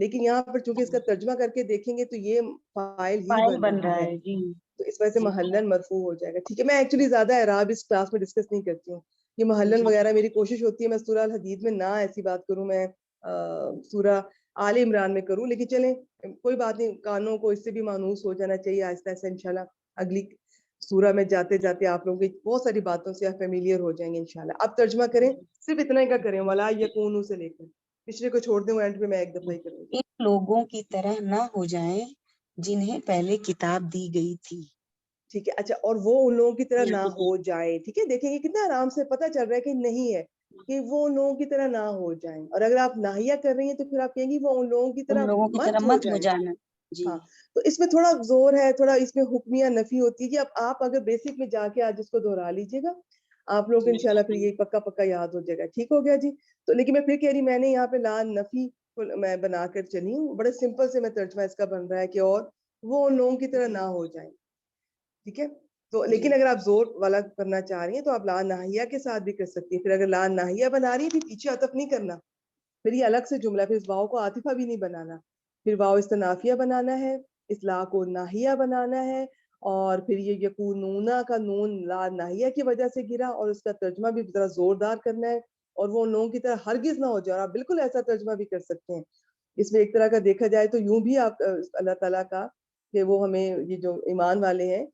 لیکن یہاں پر چونکہ اس کا ترجمہ کر کے دیکھیں گے تو یہ فاعل ہی فاعل بن رہا ہے، جی تو اس وجہ سے جی محلن مرفوع ہو جائے گا. ٹھیک ہے، میں ایکچولی زیادہ اعراب اس کلاس میں ڈسکس نہیں کرتی ہوں، یہ محلن جی وغیرہ میری کوشش ہوتی ہے میں سورہ الحدید میں نہ ایسی بات کروں، میں سورہ آل عمران میں کروں. لیکن چلیں کوئی بات نہیں، کانوں کو اس سے بھی مانوس ہو جانا چاہیے آہستہ آہستہ. انشاءاللہ اگلی سورہ میں جاتے جاتے آپ لوگوں کی بہت ساری باتوں سے آپ فیملیئر ہو جائیں گے انشاءاللہ. اب ترجمہ کریں، صرف اتنا ہی کا کریں، ولا یکونوا سے لے کر پچھلے کو چھوڑ دیں، اینڈ پہ میں ایک دفعہ ہی کروں گی. ان لوگوں کی طرح نہ ہو جائیں جنہیں پہلے کتاب دی گئی تھی. ٹھیک ہے، اچھا، اور وہ ان لوگوں کی طرح نہ ہو جائیں. ٹھیک ہے، دیکھیں گے کتنا آرام سے پتہ چل رہا ہے کہ نہیں ہے کہ وہ ان لوگوں کی طرح نہ ہو جائیں. اور اگر آپ ناہیہ کر رہی ہیں تو پھر آپ کہیں گی وہ ان لوگوں کی ان طرح لوگوں کی طرح مت ہو مت ہو جائیں. جانا. جی ہاں، تو اس میں تھوڑا زور ہے، تھوڑا اس میں حکمیہ نفی ہوتی ہے کہ اب آپ اگر بیسک میں جا کے آج اس کو دہرا لیجیے گا آپ لوگ انشاءاللہ پھر یہ پکا پکا یاد ہو جائے گا. ٹھیک ہو گیا جی. تو لیکن میں پھر کہہ رہی، میں نے یہاں پہ لا نفی میں بنا کر چلی ہوں، بڑے سمپل سے میں ترجمہ اس کا بن رہا ہے کہ اور وہ ان لوگوں کی طرح نہ ہو جائیں. ٹھیک ہے، تو لیکن اگر آپ زور والا کرنا چاہ رہی ہیں تو آپ لا ناہیہ کے ساتھ بھی کر سکتی ہیں. پھر اگر لا ناہیہ بنا رہی ہے پھر پیچھے عطف نہیں کرنا، پھر یہ الگ سے جملہ، پھر اس واو کو عاطفہ بھی نہیں بنانا، پھر واو استنافیہ بنانا ہے، اصلاح کو ناہیہ بنانا ہے. اور پھر یہ یکونونا کا نون لا ناہیہ کی وجہ سے گرا اور اس کا ترجمہ بھی ذرا زوردار کرنا ہے، اور وہ ان لوگوں کی طرح ہرگز نہ ہو جائے. اور آپ بالکل ایسا ترجمہ بھی کر سکتے ہیں. اس میں ایک طرح کا دیکھا جائے تو یوں بھی آپ اللہ تعالیٰ کا کہ وہ ہمیں یہ جو ایمان والے ہیں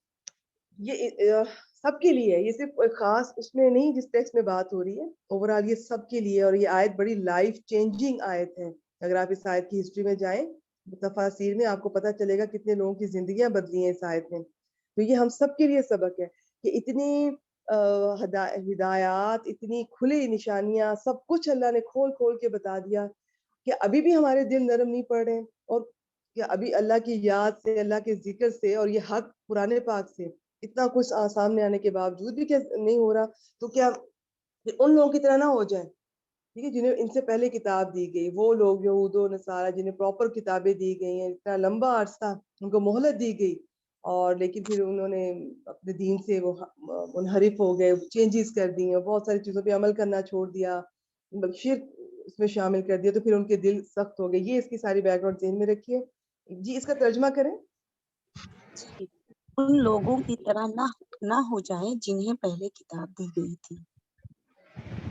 یہ سب کے لیے ہے، یہ صرف کوئی خاص اس میں نہیں جس ٹیکسٹ میں بات ہو رہی ہے، اوورال یہ سب کے لیے. اور یہ آیت بڑی لائف چینجنگ آیت ہے. اگر آپ اس آیت کی ہسٹری میں جائیں تفاسیر میں آپ کو پتہ چلے گا کتنے لوگوں کی زندگیاں بدلی ہیں اس آیت میں. تو یہ ہم سب کے لیے سبق ہے کہ اتنی ہدایات، اتنی کھلی نشانیاں، سب کچھ اللہ نے کھول کھول کے بتا دیا کہ ابھی بھی ہمارے دل نرم نہیں پڑ رہے، اور کہ ابھی اللہ کی یاد سے، اللہ کے ذکر سے اور یہ حق قرآن پاک سے اتنا کچھ سامنے آنے کے باوجود بھی کیا نہیں ہو رہا. تو کیا ان لوگوں کی طرح نہ ہو جائیں، ٹھیک ہے، جنہیں ان سے پہلے کتاب دی گئی، وہ لوگ یہود و نصارہ جنہیں پراپر کتابیں دی گئی ہیں، اتنا لمبا عرصہ ان کو مہلت دی گئی، اور لیکن پھر انہوں نے اپنے دین سے وہ منحرف ہو گئے، چینجز کر دی ہیں، بہت ساری چیزوں پہ عمل کرنا چھوڑ دیا، شرک اس میں شامل کر دیا، تو پھر ان کے دل سخت ہو گئے. یہ اس کی ساری بیک گراؤنڈ ذہن میں رکھیے جی. اس کا ترجمہ کریں. ان لوگوں کی طرح نہ ہو جائیں جنہیں پہلے کتاب دی گئی تھی.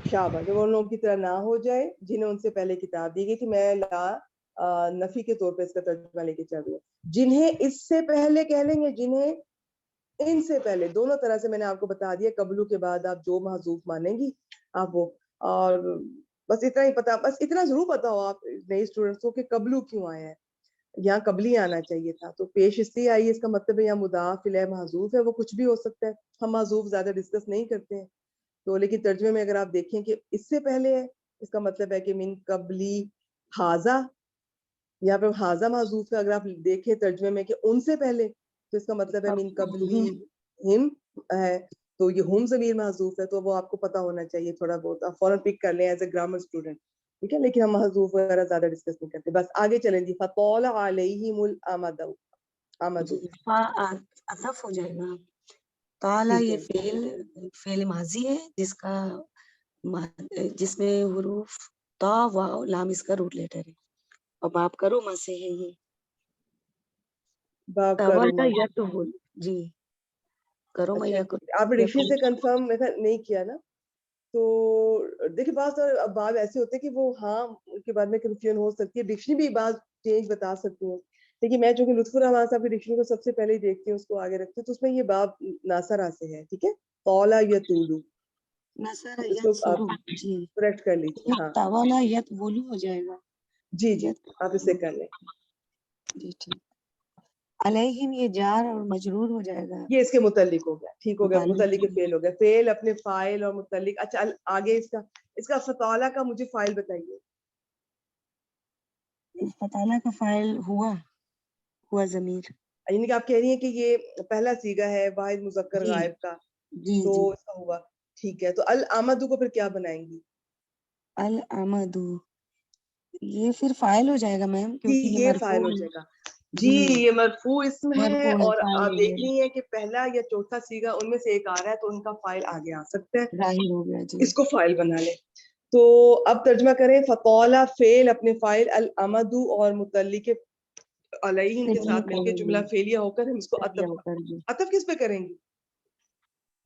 شاباش. وہ ان لوگوں کی طرح نہ ہو جائے جنہیں ان سے پہلے کتاب دی گئی تھی. میں لا نفی کے طور پہ اس کا ترجمہ لے کے چل رہی ہوں. جنہیں اس سے پہلے کہہ لیں گے، جنہیں ان سے پہلے، دونوں طرح سے میں نے آپ کو بتا دیا. قبلو کے بعد آپ جو محذوف مانیں گی آپ وہ، اور بس اتنا ہی پتا، بس اتنا ضرور پتا ہو آپ نئے اسٹوڈنٹس کو کہ قبلو کیوں آیا ہے. یہاں قبلی آنا چاہیے تھا، تو پیش اس لیے آئی، اس کا مطلب ہے یہاں مضاف الیہ محذوف ہے، وہ کچھ بھی ہو سکتا ہے. ہم محذوف زیادہ ڈسکس نہیں کرتے ہیں، تو لیکن ترجمے میں اگر آپ دیکھیں کہ اس سے پہلے ہے، اس کا مطلب ہے کہ من قبلی حاضہ، یہاں پہ حاضہ محذوف ہے. اگر آپ دیکھیں ترجمے میں کہ ان سے پہلے، تو اس کا مطلب ہے من قبلی ہم ہے، تو یہ ہم ضمیر محذوف ہے. تو وہ آپ کو پتا ہونا چاہیے تھوڑا بہت، آپ فوراً پک کر لیں ایز اے گرامر اسٹوڈنٹ، ٹھیک ہے. لیکن ہم محذوف وغیرہ زیادہ ڈسکس نہیں کرتے. بس آگے چلیں جی. فطال علیہم الامد، عطف ہو جائے گا. طالا ٹھیک یہ ہے، فعل ماضی ہے جس میں حروف تا واو لام اس کا روٹ لیٹر ہے، اور باب کرو ما سے ہے. یہ باب تولا کرو. یتول، جی کرو ما اچھا، یکل آپ نے ڈکشنری سے کنفرم نہیں کیا نا؟ تو دیکھیں بعض باب ایسے ہوتے ہیں کہ وہ ہاں کے بعد میں کنفیوژن ہو سکتی ہے، ڈکشنری بھی بعض چینج بتا سکتی ہیں. لیکن میں جو کہ لطف الرحمان صاحب کی ڈکشنری کو سب سے پہلے ہی دیکھتی ہوں، اس کو آگے رکھتی ہوں، تو اس میں یہ باب ناصرہ سے ہے. ٹھیک ہے، طولا یطولو، نصر اس کو آپ یتسلو، جی کریکٹ کر لیجیے. ہاں تولا یتولو ہو جائے گا. جی جی، آپ اسے کر لیں. جی ٹھیک. علیہم یہ جار اور مجرور ہو جائے گا. یہ اس کے متعلق ہو گیا. ٹھیک ہو گیا، متعلق متعلق فعل ہو گیا. فعل اپنے فاعل اور متعلق. اچھا آگے اس کا فطالہ کا مجھے فاعل بتائیے. فتالہ کا فاعل ہوا ضمیر. یعنی کہ آپ کہہ رہی ہیں کہ یہ پہلا صیغہ ہے واحد مذکر جی غائب کا، جی تو جی. اس کا ہوا. ٹھیک ہے، تو الآمدو کو پھر کیا بنائیں گی؟ الامدو یہ پھر فاعل ہو جائے گا میم، جی کیونکہ یہ یہ مرفوع فاعل ہو ہے. جائے گا. جی یہ مرفوع اسم ہے، مرفوع ہے، اور فاعل آپ نہیں دیکھ ہے، رہی ہیں کہ پہلا یا چوتھا صیغہ ان میں سے ایک آ رہا ہے، تو ان کا فاعل آگے آ سکتا ہے. ظاہر ہو گیا. جی اس کو فاعل بنا لیں. تو اب ترجمہ کریں. فطال فعل اپنے فاعل الامد اور متعلق علیہ کے ساتھ مل کے جملہ فعلیہ ہو کر ہم اس کو عطف کس پہ کریں گے؟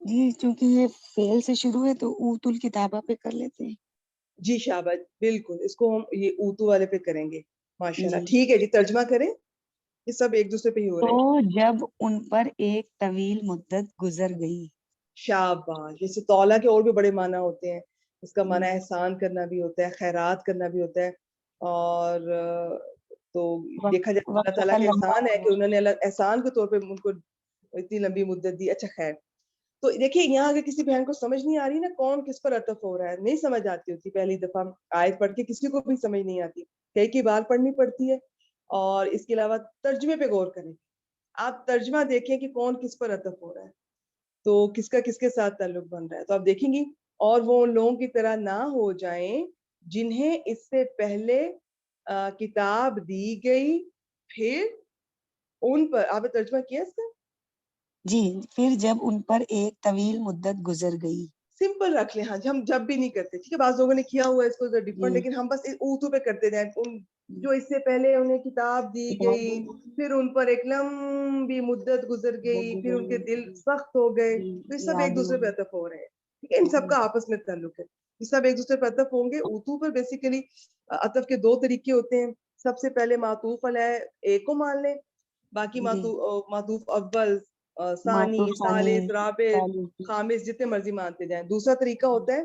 جی چونکہ یہ فعل سے شروع ہے تو اوت الکتابہ پہ کر لیتے ہیں. جی شاباش بالکل اس کو ہم یہ اوتو والے پہ کریں گے. ماشاءاللہ جی. ٹھیک ہے جی ترجمہ کریں. یہ سب ایک دوسرے پہ ہی ہو رہے ہیں. تو جب ان پر ایک طویل مدت گزر گئی. شاباش. جیسے تولا کے اور بھی بڑے معنی ہوتے ہیں. اس کا معنی احسان کرنا بھی ہوتا ہے, خیرات کرنا بھی ہوتا ہے, اور تو دیکھا جائے اللہ تعالیٰ کا احسان ہے کہ انہوں نے احسان کے طور پہ ان کو اتنی لمبی مدت دی. اچھا خیر, تو دیکھیے یہاں اگر کسی بہن کو سمجھ نہیں آ رہی نا کون کس پر عطف ہو رہا ہے, نہیں سمجھ آتی ہوتی پہلی دفعہ آیت پڑھ کے, کسی کو بھی سمجھ نہیں آتی, کئی بار پڑھنی پڑتی ہے. اور اس کے علاوہ ترجمے پہ غور کریں. آپ ترجمہ دیکھیں کہ کون کس پر عطف ہو رہا ہے, تو کس کا کس کے ساتھ تعلق بن رہا ہے. تو آپ دیکھیں گی اور وہ ان لوگوں کی طرح نہ ہو جائیں جنہیں اس سے پہلے کتاب دی گئی, پھر ان پر. آپ نے ترجمہ کیا اس کا؟ جی پھر جب ان پر ایک طویل مدت گزر گئی. سمپل رکھ لیں. ہاں جی ہم جب بھی نہیں کرتے, ٹھیک ہے, بعض لوگوں نے کیا ہوا ہے اس کو ڈفرنٹ, لیکن ہم بس اوتو پہ کرتے جائیں. جو اس سے پہلے انہیں کتاب دی گئی, پھر ان پر ایک لمبی مدت گزر گئی, پھر ان کے دل سخت ہو گئے. تو یہ سب ایک دوسرے پہ عطف ہو رہے ہیں. ٹھیک ہے, ان سب کا آپس میں تعلق ہے. یہ سب ایک دوسرے پہ عطف ہوں گے. اوتو پر بیسیکلی عطف کے دو طریقے ہوتے ہیں. سب سے پہلے معطوف علیہ ایک کو مان لیں, باقی معطوف اول, ثانی, ثالث, رابع, خامس جتنے مرضی مانتے جائیں. دوسرا طریقہ ہوتا ہے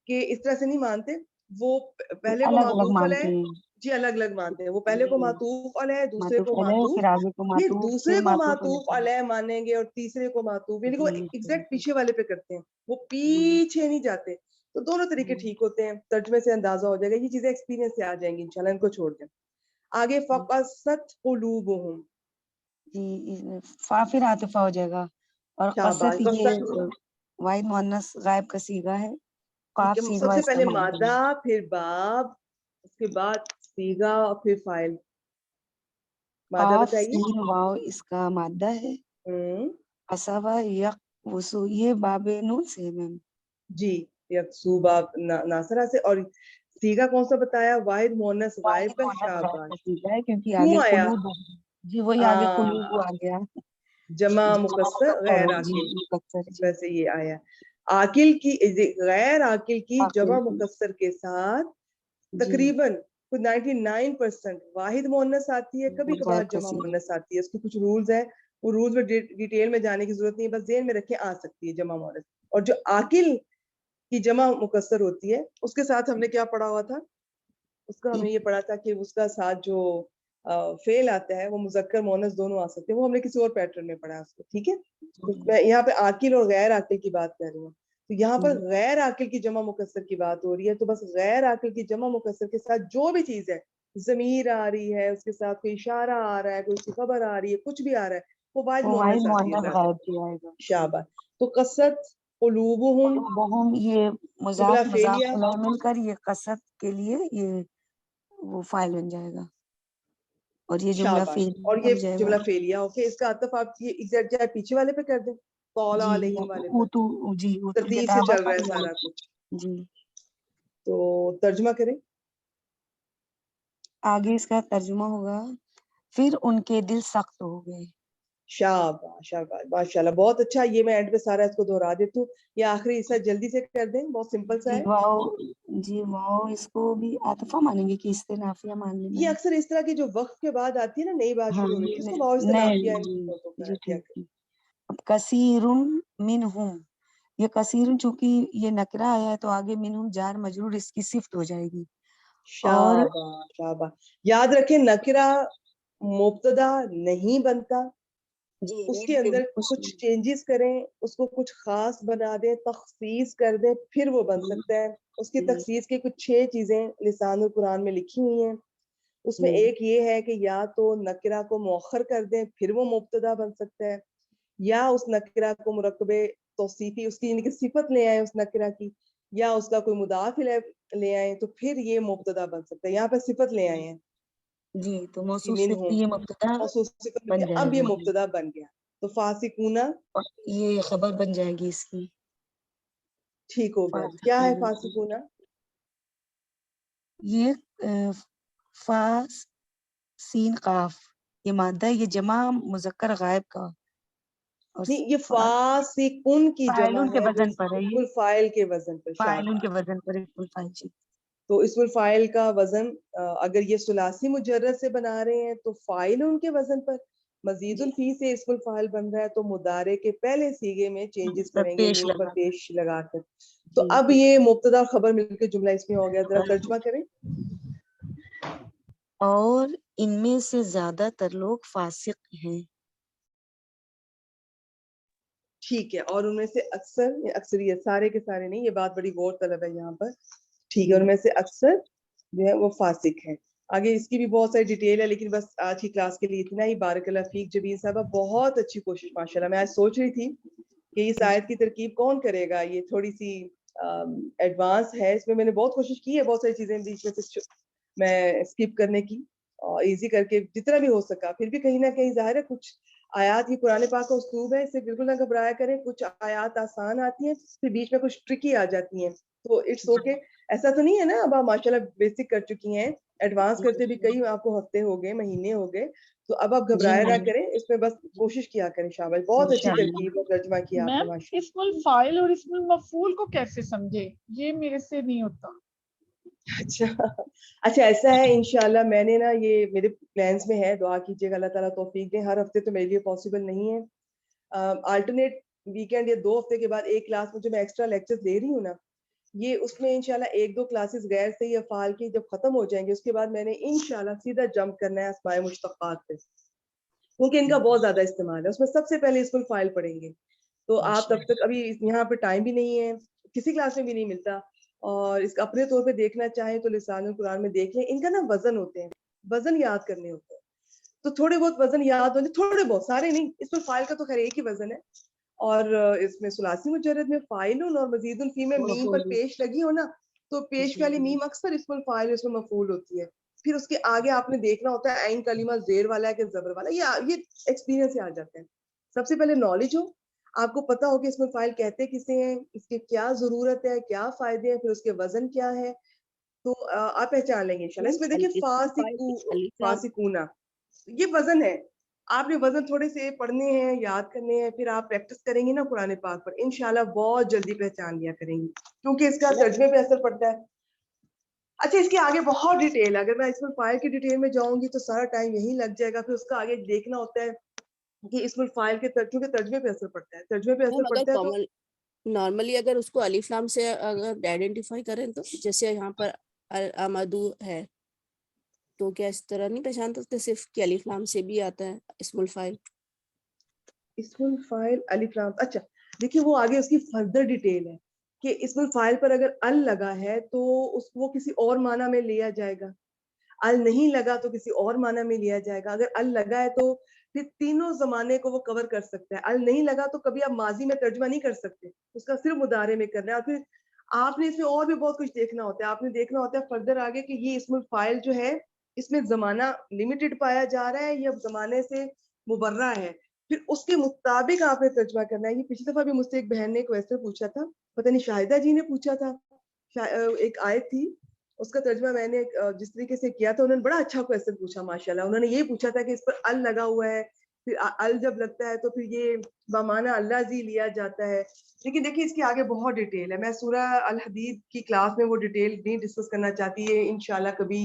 کہ اس طرح سے نہیں مانتے, وہ پہلے کو معطوف علیہ, جی الگ الگ مانتے ہیں. وہ پہلے کو معطوف علیہ, دوسرے کو معطوف, پھر دوسرے کو معطوف علیہ مانیں گے, اور تیسرے کو معطوف, یعنی وہ ایگزیکٹ پیچھے والے پہ کرتے ہیں, وہ پیچھے نہیں جاتے. تو دونوں طریقے ٹھیک ہوتے ہیں. ترجمے سے اندازہ ہو جائے گا. یہ چیزیں ایکسپیرینس سے آ جائیں گی انشاءاللہ, ان کو چھوڑ دیں. آگے فقست قلوبہم, فا پھر عاطفہ ہو جائے گا, اور قصت یہ واحد مؤنث غائب کا صیغہ ہے. سب سے پہلے مادہ, پھر باب, اس کے بعد صیغہ, اور پھر فاعل. مادہ بتائیے. واو اس کا مادہ ہے. قصبہ یک وسو, یہ باب نون سے میم. جی یکسو باب ناصرہ سے. اور صیغہ کون سا بتایا؟ واحد مؤنث غائب کا. شاباش. کیونکہ کیوں آگے آیا؟ جی وہی آگے قلوب آ گیا, جمع مکسر غیر عاقل, ویسے یہ آیا. عاقل کی غیر عاقل کی جمع مکسر کے ساتھ تقریباً 99% واحد مؤنث آتی ہے, کبھی کبھار جمع مؤنث آتی ہے. اس کے کچھ رولز ہیں, وہ رولز میں ڈیٹیل میں جانے کی ضرورت نہیں ہے, بس ذہن میں رکھیں آ سکتی ہے جمع مؤنث. اور جو عاقل کی جمع مکسر ہوتی ہے اس کے ساتھ ہم نے کیا پڑھا ہوا تھا؟ اس کا ہم نے یہ پڑھا تھا کہ اس کا ساتھ جو فعل آتا ہے وہ مذکر مؤنث دونوں آ سکتے ہیں. وہ ہم نے کسی اور پیٹرن میں پڑھا اس کو. ٹھیک ہے, میں یہاں پہ عاقل اور غیر عاقل کی بات کر رہی ہوں. تو یہاں پر غیر عاقل کی جمع مکسر کی بات ہو رہی ہے. تو بس غیر عاقل کی جمع مکسر کے ساتھ جو بھی چیز ہے, ضمیر آ رہی ہے, اس کے ساتھ کوئی اشارہ آ رہا ہے, کوئی خبر آ رہی ہے, کچھ بھی آ رہا ہے, وہ واحد مؤنث آتی ہے. شاباش. تو قصت قلوبہم, یہ جملہ مضاف فعلیہ مل کر یہ قصد کے لیے یہ وہ فاعل بن جائے گا, اور یہ جملہ شاباش. اور فعلیہ یہ بن جائے جملہ گا. فعلیہ. اوکے, اس کا عطف آپ یہ ایگزیکٹ جائے پیچھے والے پہ کر دیں, طولا علیہم والے پر. جی ترتیب سے چل رہا ہے سارا کچھ. جی تو ترجمہ کریں. آگے اس کا ترجمہ ہوگا, پھر ان کے دل سخت ہو گئے. شاباش شاباش ماشاءاللہ, بہت اچھا. یہ میں اینڈ پہ سارا اس کو دہرا دیتی ہوں. یہ آخری حصہ جلدی سے کر دیں, بہت سمپل سا ہے. جی واو اس کو بھی عاطفہ مانیں گے کہ استنافیہ مان لیں. یہ اکثر اس طرح کی جو وقت کے بعد آتی ہے نا, نئی بات شروع ہوئی, اس کو واو استنافیہ کیا کریں. اب کثیر منہم, یہ کثیر چونکہ یہ نکرہ آیا ہے تو آگے منہم جار مجرور اس کی صفت ہو جائے گی. شاباش شاباش. یاد رکھیں نکرہ مبتدا نہیں بنتا, اس کے اندر کچھ چینجز کریں, اس کو کچھ خاص بنا دیں, تخصیص کر دیں, پھر وہ بن سکتا ہے. اس کی تخصیص کی کچھ 6 چیزیں لسان القرآن میں لکھی ہوئی ہیں. اس میں ایک یہ ہے کہ یا تو نکرہ کو مؤخر کر دیں, پھر وہ مبتدا بن سکتا ہے, یا اس نکرہ کو مرکب توصیفی, اس کی یعنی کہ صفت لے آئیں اس نکرہ کی, یا اس کا کوئی مضاف لے آئیں, تو پھر یہ مبتدا بن سکتا ہے. یہاں پہ صفت لے آئے ہیں جی, تو موصوف صفت یہ مبتدا بن جائے اب یہ گا. مبتدا بن گیا. تو فاسقون یہ خبر بن جائے گی اس کی. ٹھیک ہو گیا. کیا ہے فاسقون؟ یہ فا سین قاف یہ مادہ ہے، یہ جمع مذکر غائب کا، اور نہیں یہ فاسقون کی جمع فاعلون کے ہے جو وزن پر ہے، اسم یہ الفاعل کے وزن پر. فاعلون کے شاباش. وزن پر اسم الفاعل جی. تو اسم الفاعل کا وزن اگر یہ ثلاثی مجرد سے بنا رہے ہیں تو فاعلون کے وزن پر. مزید الفی سے اسم الفاعل بن رہا ہے تو مضارع کے پہلے سیغے میں چینجز پر کریں گے پیش میم پر لگا. پیش لگا کر. تو جی اب یہ مبتدا اور خبر مل کے جملہ اس میں ہو گیا. ذرا ترجمہ کریں. اور ان میں سے زیادہ تر لوگ فاسق ہیں. ٹھیک ہے. اور ان میں سے اکثر، اکثریت، سارے کے سارے نہیں، یہ بات بڑی غور طلب ہے یہاں پر. ٹھیک ہے. ان میں سے اکثر جو ہے وہ فاسق ہیں. آگے اس کی بھی بہت ساری ڈیٹیل ہے لیکن بس آج کی کلاس کے لیے اتنا ہی. بارک اللہ فیک جبین صاحبہ، بہت اچھی کوشش ماشاءاللہ. میں آج سوچ رہی تھی کہ اس آیت کی ترکیب کون کرے گا. یہ تھوڑی سی ایڈوانس ہے، اس میں میں نے بہت کوشش کی ہے بہت ساری چیزیں بیچ میں سے میں اسکپ کرنے کی اور ایزی کر کے جتنا بھی ہو سکا. پھر بھی کہیں نہ کہیں ظاہر ہے کچھ آیات، یہ قرآن پاک کا اسلوب ہے، اس سے بالکل نہ گھبرایا کریں. کچھ آیات آسان آتی ہیں پھر بیچ میں کچھ ٹرکی آ جاتی ہیں تو اٹس اوکے. ایسا تو نہیں ہے نا، اب آپ ماشاءاللہ بیسک کر چکی ہیں، ایڈوانس کرتے بھی کئی آپ کو ہفتے ہو گئے، مہینے ہو گئے، تو اب آپ گھبرایا نہ کریں. اس میں بس کوشش کیا کریں. شاباش، بہت اچھی ترکیب اور ترجمہ کیا آپ نے میم ماشاءاللہ. اسم الفاعل اور اسم المفعول کو کیسے سمجھے؟ یہ میرے سے نہیں ہوتا. اچھا ایسا ہے انشاءاللہ میں نے نا یہ میرے پلانس میں ہے. دعا کیجیے گا اللہ تعالیٰ توفیق دیں. ہر ہفتے تو میرے لیے پاسبل نہیں ہے. آلٹرنیٹ ویکینڈ یا 2 ہفتے کے بعد ایک کلاس میں جو میں ایکسٹرا لیکچر دے رہی ہوں نا، یہ اس میں انشاءاللہ 1-2 کلاسز غیر صحیح افعال کی جب ختم ہو جائیں گے اس کے بعد میں نے انشاءاللہ سیدھا جمپ کرنا ہے اسماء مشتقات پہ، کیونکہ ان کا بہت زیادہ استعمال ہے. اس میں سب سے پہلے اسم الفاعل پڑھیں گے. تو آپ تب تک ابھی یہاں پہ ٹائم بھی نہیں ہے، کسی کلاس میں بھی نہیں ملتا، اور اس کا اپنے طور پہ دیکھنا چاہیں تو لسان القرآن میں دیکھ لیں. ان کا نا وزن ہوتے ہیں، وزن یاد کرنے ہوتے ہیں. تو تھوڑے بہت وزن یاد ہونے، تھوڑے بہت، سارے نہیں. اسم الفاعل کا تو خیر ایک ہی وزن ہے، اور اس میں ثلاثی مجرد میں فاعلون اور مزید الفی میں میم پر پیش لگی ہو نا، تو پیش والی میم اکثر اسم الفاعل اس میں مفعول ہوتی ہے. پھر اس کے آگے آپ نے دیکھنا ہوتا ہے عین کلمہ زیر والا ہے کہ زبر والا. یہ ایکسپیرینس سے آ جاتے ہیں. سب سے پہلے نالج ہو، آپ کو پتا ہو کہ اس میں فائل کہتے کسے ہیں، اس کی کیا ضرورت ہے، کیا فائدے ہیں، پھر اس کے وزن کیا ہے، تو آپ پہچان لیں گے انشاءاللہ. اس میں دیکھیے فاسقونا یہ وزن ہے. آپ نے وزن تھوڑے سے پڑھنے ہیں، یاد کرنے ہیں، پھر آپ پریکٹس کریں گے نا قرآن پاک پر، انشاءاللہ بہت جلدی پہچان لیا کریں گے، کیونکہ اس کا ترجمے پہ اثر پڑتا ہے. اچھا اس کے آگے بہت ڈیٹیل ہے، اگر میں اس میں فائل کی ڈیٹیل میں جاؤں گی تو سارا ٹائم یہی لگ جائے گا. پھر اس کا آگے دیکھنا ہوتا ہے کہ اسم الفاعل کے کیونکہ ترجمے پہ اثر پڑتا ہے، ترجمے پہ اثر پڑتا ہے. تو نارملی اگر اس کو الف لام سے اگر آئیڈینٹیفائی کریں تو جیسے یہاں پر الامدو ہے تو کیا اس طرح نہیں پہچان سکتے صرف کہ الف لام سے بھی آتا ہے اسم الفاعل؟ اسم الفاعل الف لام، اچھا دیکھیے وہ آگے اس کی فردر ڈیٹیل ہے کہ اسم الفاعل پر اگر ال لگا ہے تو اس کو کسی اور معنی میں لیا جائے گا، ال نہیں لگا تو کسی اور معنی میں لیا جائے گا. اگر ال لگا ہے تو پھر تینوں زمانے کو وہ کور کر سکتا ہے. ال نہیں لگا تو کبھی آپ ماضی میں ترجمہ نہیں کر سکتے، اس کا صرف مضارع میں کرنا ہے. اور پھر آپ نے اس میں اور بھی بہت کچھ دیکھنا ہوتا ہے. آپ نے دیکھنا ہوتا ہے فردر آگے کہ یہ اسم الفاعل جو ہے اس میں زمانہ لمیٹڈ پایا جا رہا ہے یا زمانے سے مبرہ ہے، پھر اس کے مطابق آپ نے ترجمہ کرنا ہے. یہ پچھلی دفعہ بھی مجھ سے ایک بہن نے کویسچن پوچھا تھا، پتہ نہیں شاہدہ جی نے پوچھا تھا، ایک آیت تھی اس کا ترجمہ میں نے جس طریقے سے کیا تھا، انہوں نے بڑا اچھا کویسچن پوچھا ماشاءاللہ. انہوں نے یہ پوچھا تھا کہ اس پر ال لگا ہوا ہے، پھر ال جب لگتا ہے تو پھر یہ بمعنی اللہ زی لیا جاتا ہے. لیکن دیکھیے اس کے آگے بہت ڈیٹیل ہے. میں سورہ الحدید کی کلاس میں وہ ڈیٹیل نہیں ڈسکس کرنا چاہتی ہے. انشاءاللہ کبھی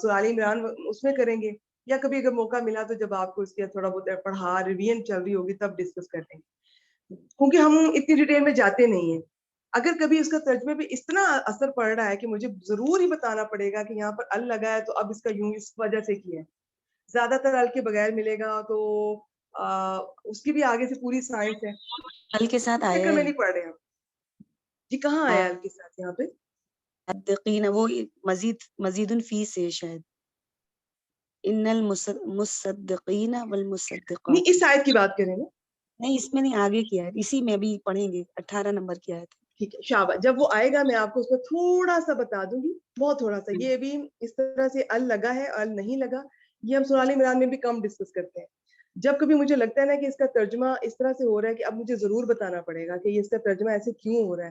سورہ آل عمران اس میں کریں گے، یا کبھی اگر موقع ملا تو جب آپ کو اس کے تھوڑا بہت پڑھا ریویژن چل رہی ہوگی تب ڈسکس کریں گے، کیونکہ ہم اتنی ڈیٹیل میں جاتے نہیں ہیں. اگر کبھی اس کا ترجمے پہ اتنا اثر پڑ رہا ہے کہ مجھے ضرور ہی بتانا پڑے گا کہ یہاں پر ال لگا ہے تو اب اس کا یوں اس وجہ سے کیا ہے، زیادہ تر ال کے بغیر ملے گا تو اس کی بھی آگے سے پوری سائنس ہے. ال کے ساتھ آیا فکر میں ہے نہیں پڑھ رہے ہیں جی، کہاں آیا ال کے ساتھ یہاں پہ؟ صدقین، وہ مزید فی سے شاید ان المصدقین والمصدقات. نہیں اس آیت کی بات کریں نا. نہیں اس میں نہیں، آگے کیا ہے، اسی میں بھی پڑھیں گے 18 نمبر کی آیت. ٹھیک ہے شاباش، جب وہ آئے گا میں آپ کو اس میں تھوڑا سا بتا دوں گی، بہت تھوڑا سا. یہ بھی اس طرح سے ال لگا ہے ال نہیں لگا، یہ ہم سورہ آل عمران میں بھی کم ڈسکس کرتے ہیں. جب کبھی مجھے لگتا ہے نا کہ اس کا ترجمہ اس طرح سے ہو رہا ہے کہ اب مجھے ضرور بتانا پڑے گا کہ اس کا ترجمہ ایسے کیوں ہو رہا ہے،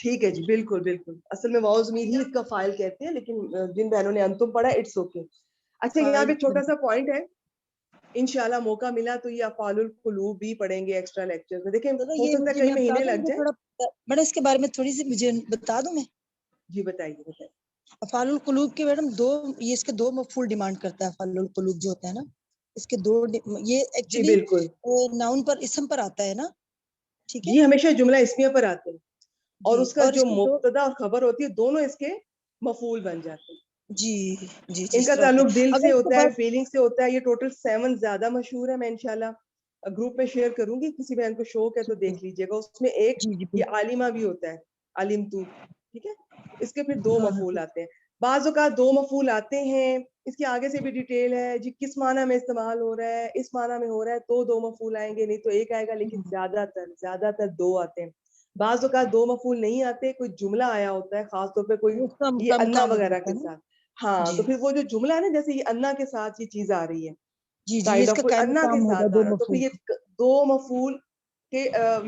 ٹھیک ہے جی، بالکل بالکل. اصل میں واؤ ضمیر ہی اس کا فاعل کہتے ہیں، لیکن جن بہنوں نے انتم پڑھا اٹس اوکے. اچھا یہاں پہ چھوٹا سا پوائنٹ ہے، انشاءاللہ موقع ملا تو یہ افعال القلوب بھی پڑھیں گے ایکسٹرا لیکچر میں. دیکھیں ہو یہ سکتا ہے مجھے کئی میں بتا مہینے دوں، لگ مجھے جائیں. تھوڑا میڈم اس کے بارے میں تھوڑی سی مجھے بتا دوں. میں جی بتائیے بتائیے. افعال القلوب کے میڈم دو، یہ اس کے دو مفعول ڈیمانڈ کرتا ہے. افعال القلوب جو ہوتا ہے نا، اس کے دو یہ جی ایکچولی بالکل ناؤن پر اسم پر آتا ہے نا. ٹھیک ہے یہ ہمیشہ جملہ اسمیہ پر آتے ہیں، اور جی. اس کا اور جو اس کے دو، مبتدا اور خبر ہوتی ہے دونوں اس کے مفعول بن جاتے ہیں. جی جی ان اس کا طرح ہوتا تعلق ہے. دل اگر سے اس کے ہوتا ہے، بعد فیلنگ سے ہوتا ہے. یہ ٹوٹل 7 زیادہ مشہور ہے. میں انشاءاللہ گروپ میں شیئر کروں گی، کسی بہن کو شوق ہے تو دیکھ لیجیے گا. اس میں ایک جی جی یہ عالمہ بھی ہوتا ہے، علم تو. ٹھیک ہے، اس کے پھر 2 ہاں ہاں مفعول آتے ہیں. بعض اوقات 2 مفعول آتے ہیں. اس کے آگے سے بھی ڈیٹیل ہے جی، کس معنی میں استعمال ہو رہا ہے. اس معنی میں ہو رہا ہے تو 2 مفعول آئیں گے، نہیں تو ایک آئے گا. لیکن زیادہ تر 2 آتے ہیں. بعض اوقات 2 مفعول نہیں آتے، کوئی جملہ آیا ہوتا ہے خاص طور پہ کوئی اس کا یہ انا کام وغیرہ بتاتا کے ہے نا. ساتھ. ہاں جی تو پھر وہ جو جملہ ہے نا، جیسے یہ انا کے ساتھ یہ چیز آ رہی ہے، جی جی کائنڈ اس آف کا کوئی قائم انا کے مقام ہوگا ساتھ آ دو رہا، تو پھر مفعول. یہ 2 مفعول کے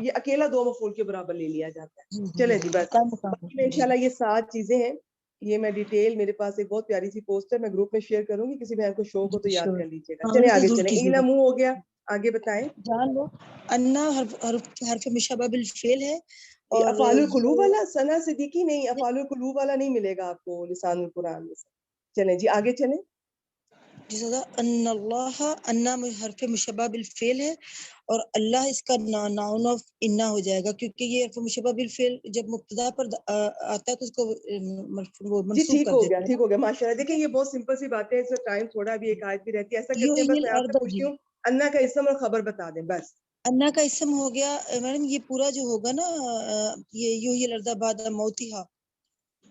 یہ اکیلا 2 مفعول کے برابر لے لیا جاتا ہے. جی جی چلیں جی جی بس. قائم مقام باقی میں ہوگا. جی انشاءاللہ یہ 7 چیزیں ہیں. یہ میں ڈیٹیل، میرے پاس ایک بہت پیاری سی پوسٹر میں گروپ میں شیئر کروں گی، کسی بہن کو شوق ہو تو جی یاد شور. کر لیجیے گا. ہاں چلیں مجھے آگے ضرور چلیں. کیجیے گا. علم ہو گیا، آگے بتائیں. جان لو انا حرف مشبہ بالفعل ہے. یہ اور افعال القلوب یہ والا ثنا صدیقی نہیں، افعال القلوب والا نہیں ملے گا آپ کو لسان القرآن میں سے. چلیں جی آگے چلیں. جیسا ان اللہ، انا حرف مشبہ بالفعل ہے، اور اللہ اس کا ناؤن آف انا ہو جائے گا، کیونکہ یہ حرف مشبہ بالفعل جب مبتدا پر آتا ہے تو اس کو وہ جی منصوب ٹھیک کر ہو گیا، دیتے ہیں ٹھیک نا. ہو گیا ماشاء اللہ. ٹھیک دیکھیں ہے. یہ بہت سمپل سی بات ہے، اس میں ٹائم تھوڑا بھی ایک آیت بھی رہتی ہے. ایسا یو کرتے ہیں بس میں آپ سے الارض جی. پوچھتی ہوں، انا کا اسم اور خبر بتا دیں بس. انا کا اسم ہو گیا میڈم، یہ پورا جو ہوگا نا، یہ یحیی الارض بعد موتھا،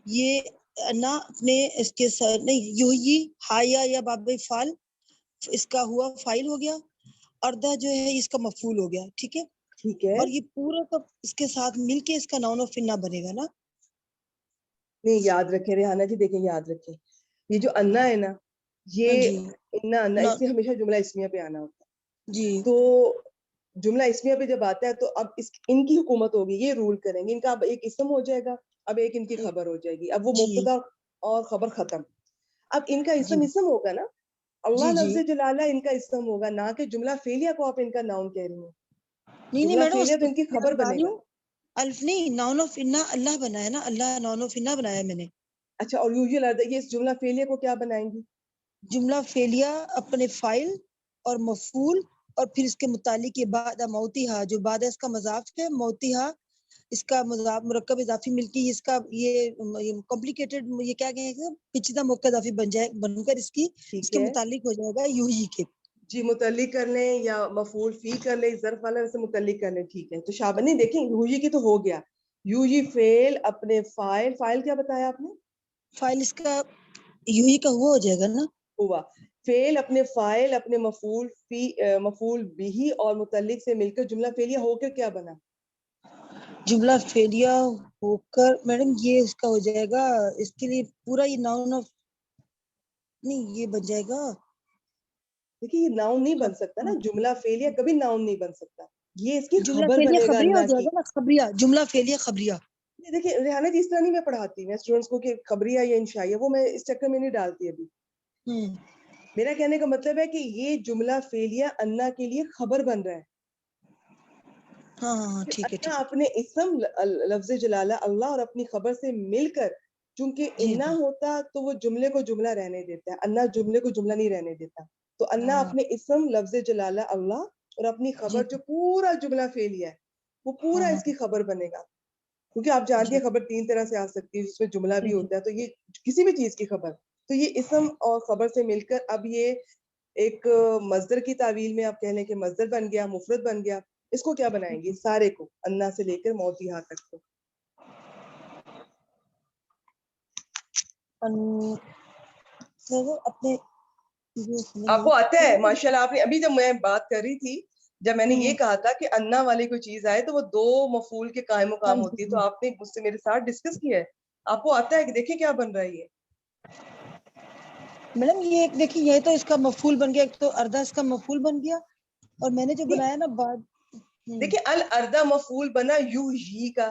یہ انا اپنے اس کے ساتھ نہیں، یحیی حایا یا باب فعل، اس کا ہوا فاعل ہو گیا. اردہ جو ہے اس کا مفعول ہو گیا. ٹھیک ہے. ٹھیک ہے. اور یہ پورا کا اس کے ساتھ مل کے اس کا ناؤن آف انا بنے گا نا. نہیں یاد رکھیں ریحانہ جی، دیکھیں یاد رکھیں، یہ جو انا ہے نا، ہاں یہ جی انا اس سے ہمیشہ جملہ اسمیہ پہ آنا ہوتا ہے. جی تو جملہ اسمیہ پہ جب آتا ہے تو اب ان کی حکومت ہوگی، یہ رول کریں گے. ان کا اب ایک اسم ہو جائے گا، اب ایک ان کی خبر ہو جائے گی. اب وہ جی مبتدا اور خبر ختم. اب ان کا جی اسم ہوگا نا، اللہ جی جی. لفظ جلالہ ان کا اسم ہوگا، نہ کہ جملہ فعلیہ کو آپ ان کا ناؤن کہہ رہی ہیں. نہیں جملہ میڈم، فعلیہ تو ان کی میں خبر بتا بنے رہی گا. ہوں الف نہیں، ناؤن آف انا اللہ بنا ہے نا. اللہ ناؤن آف انا بنایا ہے میں نے. اچھا، اور یوزل یہ اس جملہ فعلیہ کو کیا بنائیں گی؟ جملہ فعلیہ اپنے فاعل اور مفعول، اور پھر اس کے متعلق یہ بعد موتیہا، جو بعد اس کا مضاف ہے، موتیہا اس کا مضاف مرکب اضافی مل کے اس کا یہ کمپلیکیٹڈ، یہ کیا کہیں گے، پیچیدہ مرکب اضافی بن کر اس ٹھیک کے ہے متعلق ہو جائے گا یوہی کے. جی، متعلق کر لیں یا مفعول فی کر لیں، ظرف والا سے متعلق کر لیں. ٹھیک ہے. تو شابہ نہیں، دیکھیں یوہی کی تو ہو گیا. یوہی فعل اپنے فاعل کیا بتایا آپ نے؟ فاعل اس کا یوہی کا ہوا ہو جائے گا نا. ہوا. فعل اپنے فاعل اپنے مفعول فی مفعول بھی اور متعلق سے مل کر جملہ فعلیہ ہو کر کیا بنا؟ جملہ فعلیہ ہو کر میڈم یہ اس کا ہو جائے گا، اس کے لیے پورا یہ ناؤن آف نہیں، یہ بن جائے گا. دیکھیے یہ ناؤن نہیں بن سکتا نا، جملہ فعلیہ کبھی ناؤن نہیں بن سکتا. یہ اس کی جملہ خبر فعلیہ بنے گا خبریہ ہو اللہ جائے کی. گا نا. خبریہ، جملہ فعلیہ خبریہ. دیکھیے ریحانہ جی، اس طرح نہیں میں پڑھاتی میں اسٹوڈنٹس کو کہ خبریہ یا انشائیہ، وہ میں اس چکر میں نہیں ڈالتی ابھی. میرا کہنے کا مطلب ہے کہ یہ جملہ فعلیہ انا کے لیے خبر بن رہا ہے. ہاں ہاں ہاں ٹھیک ہے انا ٹھیک ہے. اپنے اسم لفظ جلالہ اللہ اور اپنی خبر سے مل کر، چونکہ جی انا جی ہوتا تو وہ جملے کو جملہ رہنے دیتا ہے، انا جملے کو جملہ نہیں رہنے دیتا. تو انا ہاں اپنے اسم لفظ جلالہ اللہ اور اپنی جی خبر جو پورا جملہ فعلیہ ہے وہ پورا ہاں اس کی خبر بنے گا. کیونکہ آپ جانتی جی ہیں خبر 3 طرح سے آ سکتی ہے، جس میں جملہ بھی جی جی ہوتا ہے. تو یہ کسی بھی چیز کی خبر، تو یہ اسم اور خبر سے مل کر اب یہ ایک مصدر کی تعویل میں آپ کہہ لیں کہ مصدر بن گیا، مفرد بن گیا. اس کو کیا بنائیں گے؟ سارے کو، انا سے لے کر موتیہا تک کو. اپنے آپ کو آتا ہے ماشاءاللہ. آپ نے ابھی جب میں بات کر رہی تھی، جب میں نے یہ کہا تھا کہ انا والی کوئی چیز آئے تو وہ 2 مفعول کے قائم مقام ہوتی ہے، تو آپ نے مجھ سے میرے ساتھ ڈسکس کیا ہے. آپ کو آتا ہے کہ دیکھیں کیا بن رہا ہے یہ. میڈم یہ دیکھیے، یہ تو اس کا مفعول بن گیا، ایک تو اردہ اس کا مفعول بن گیا، اور میں نے جو بنایا نا بعد دیکھیں الارض مفعول بنا یوحی کا،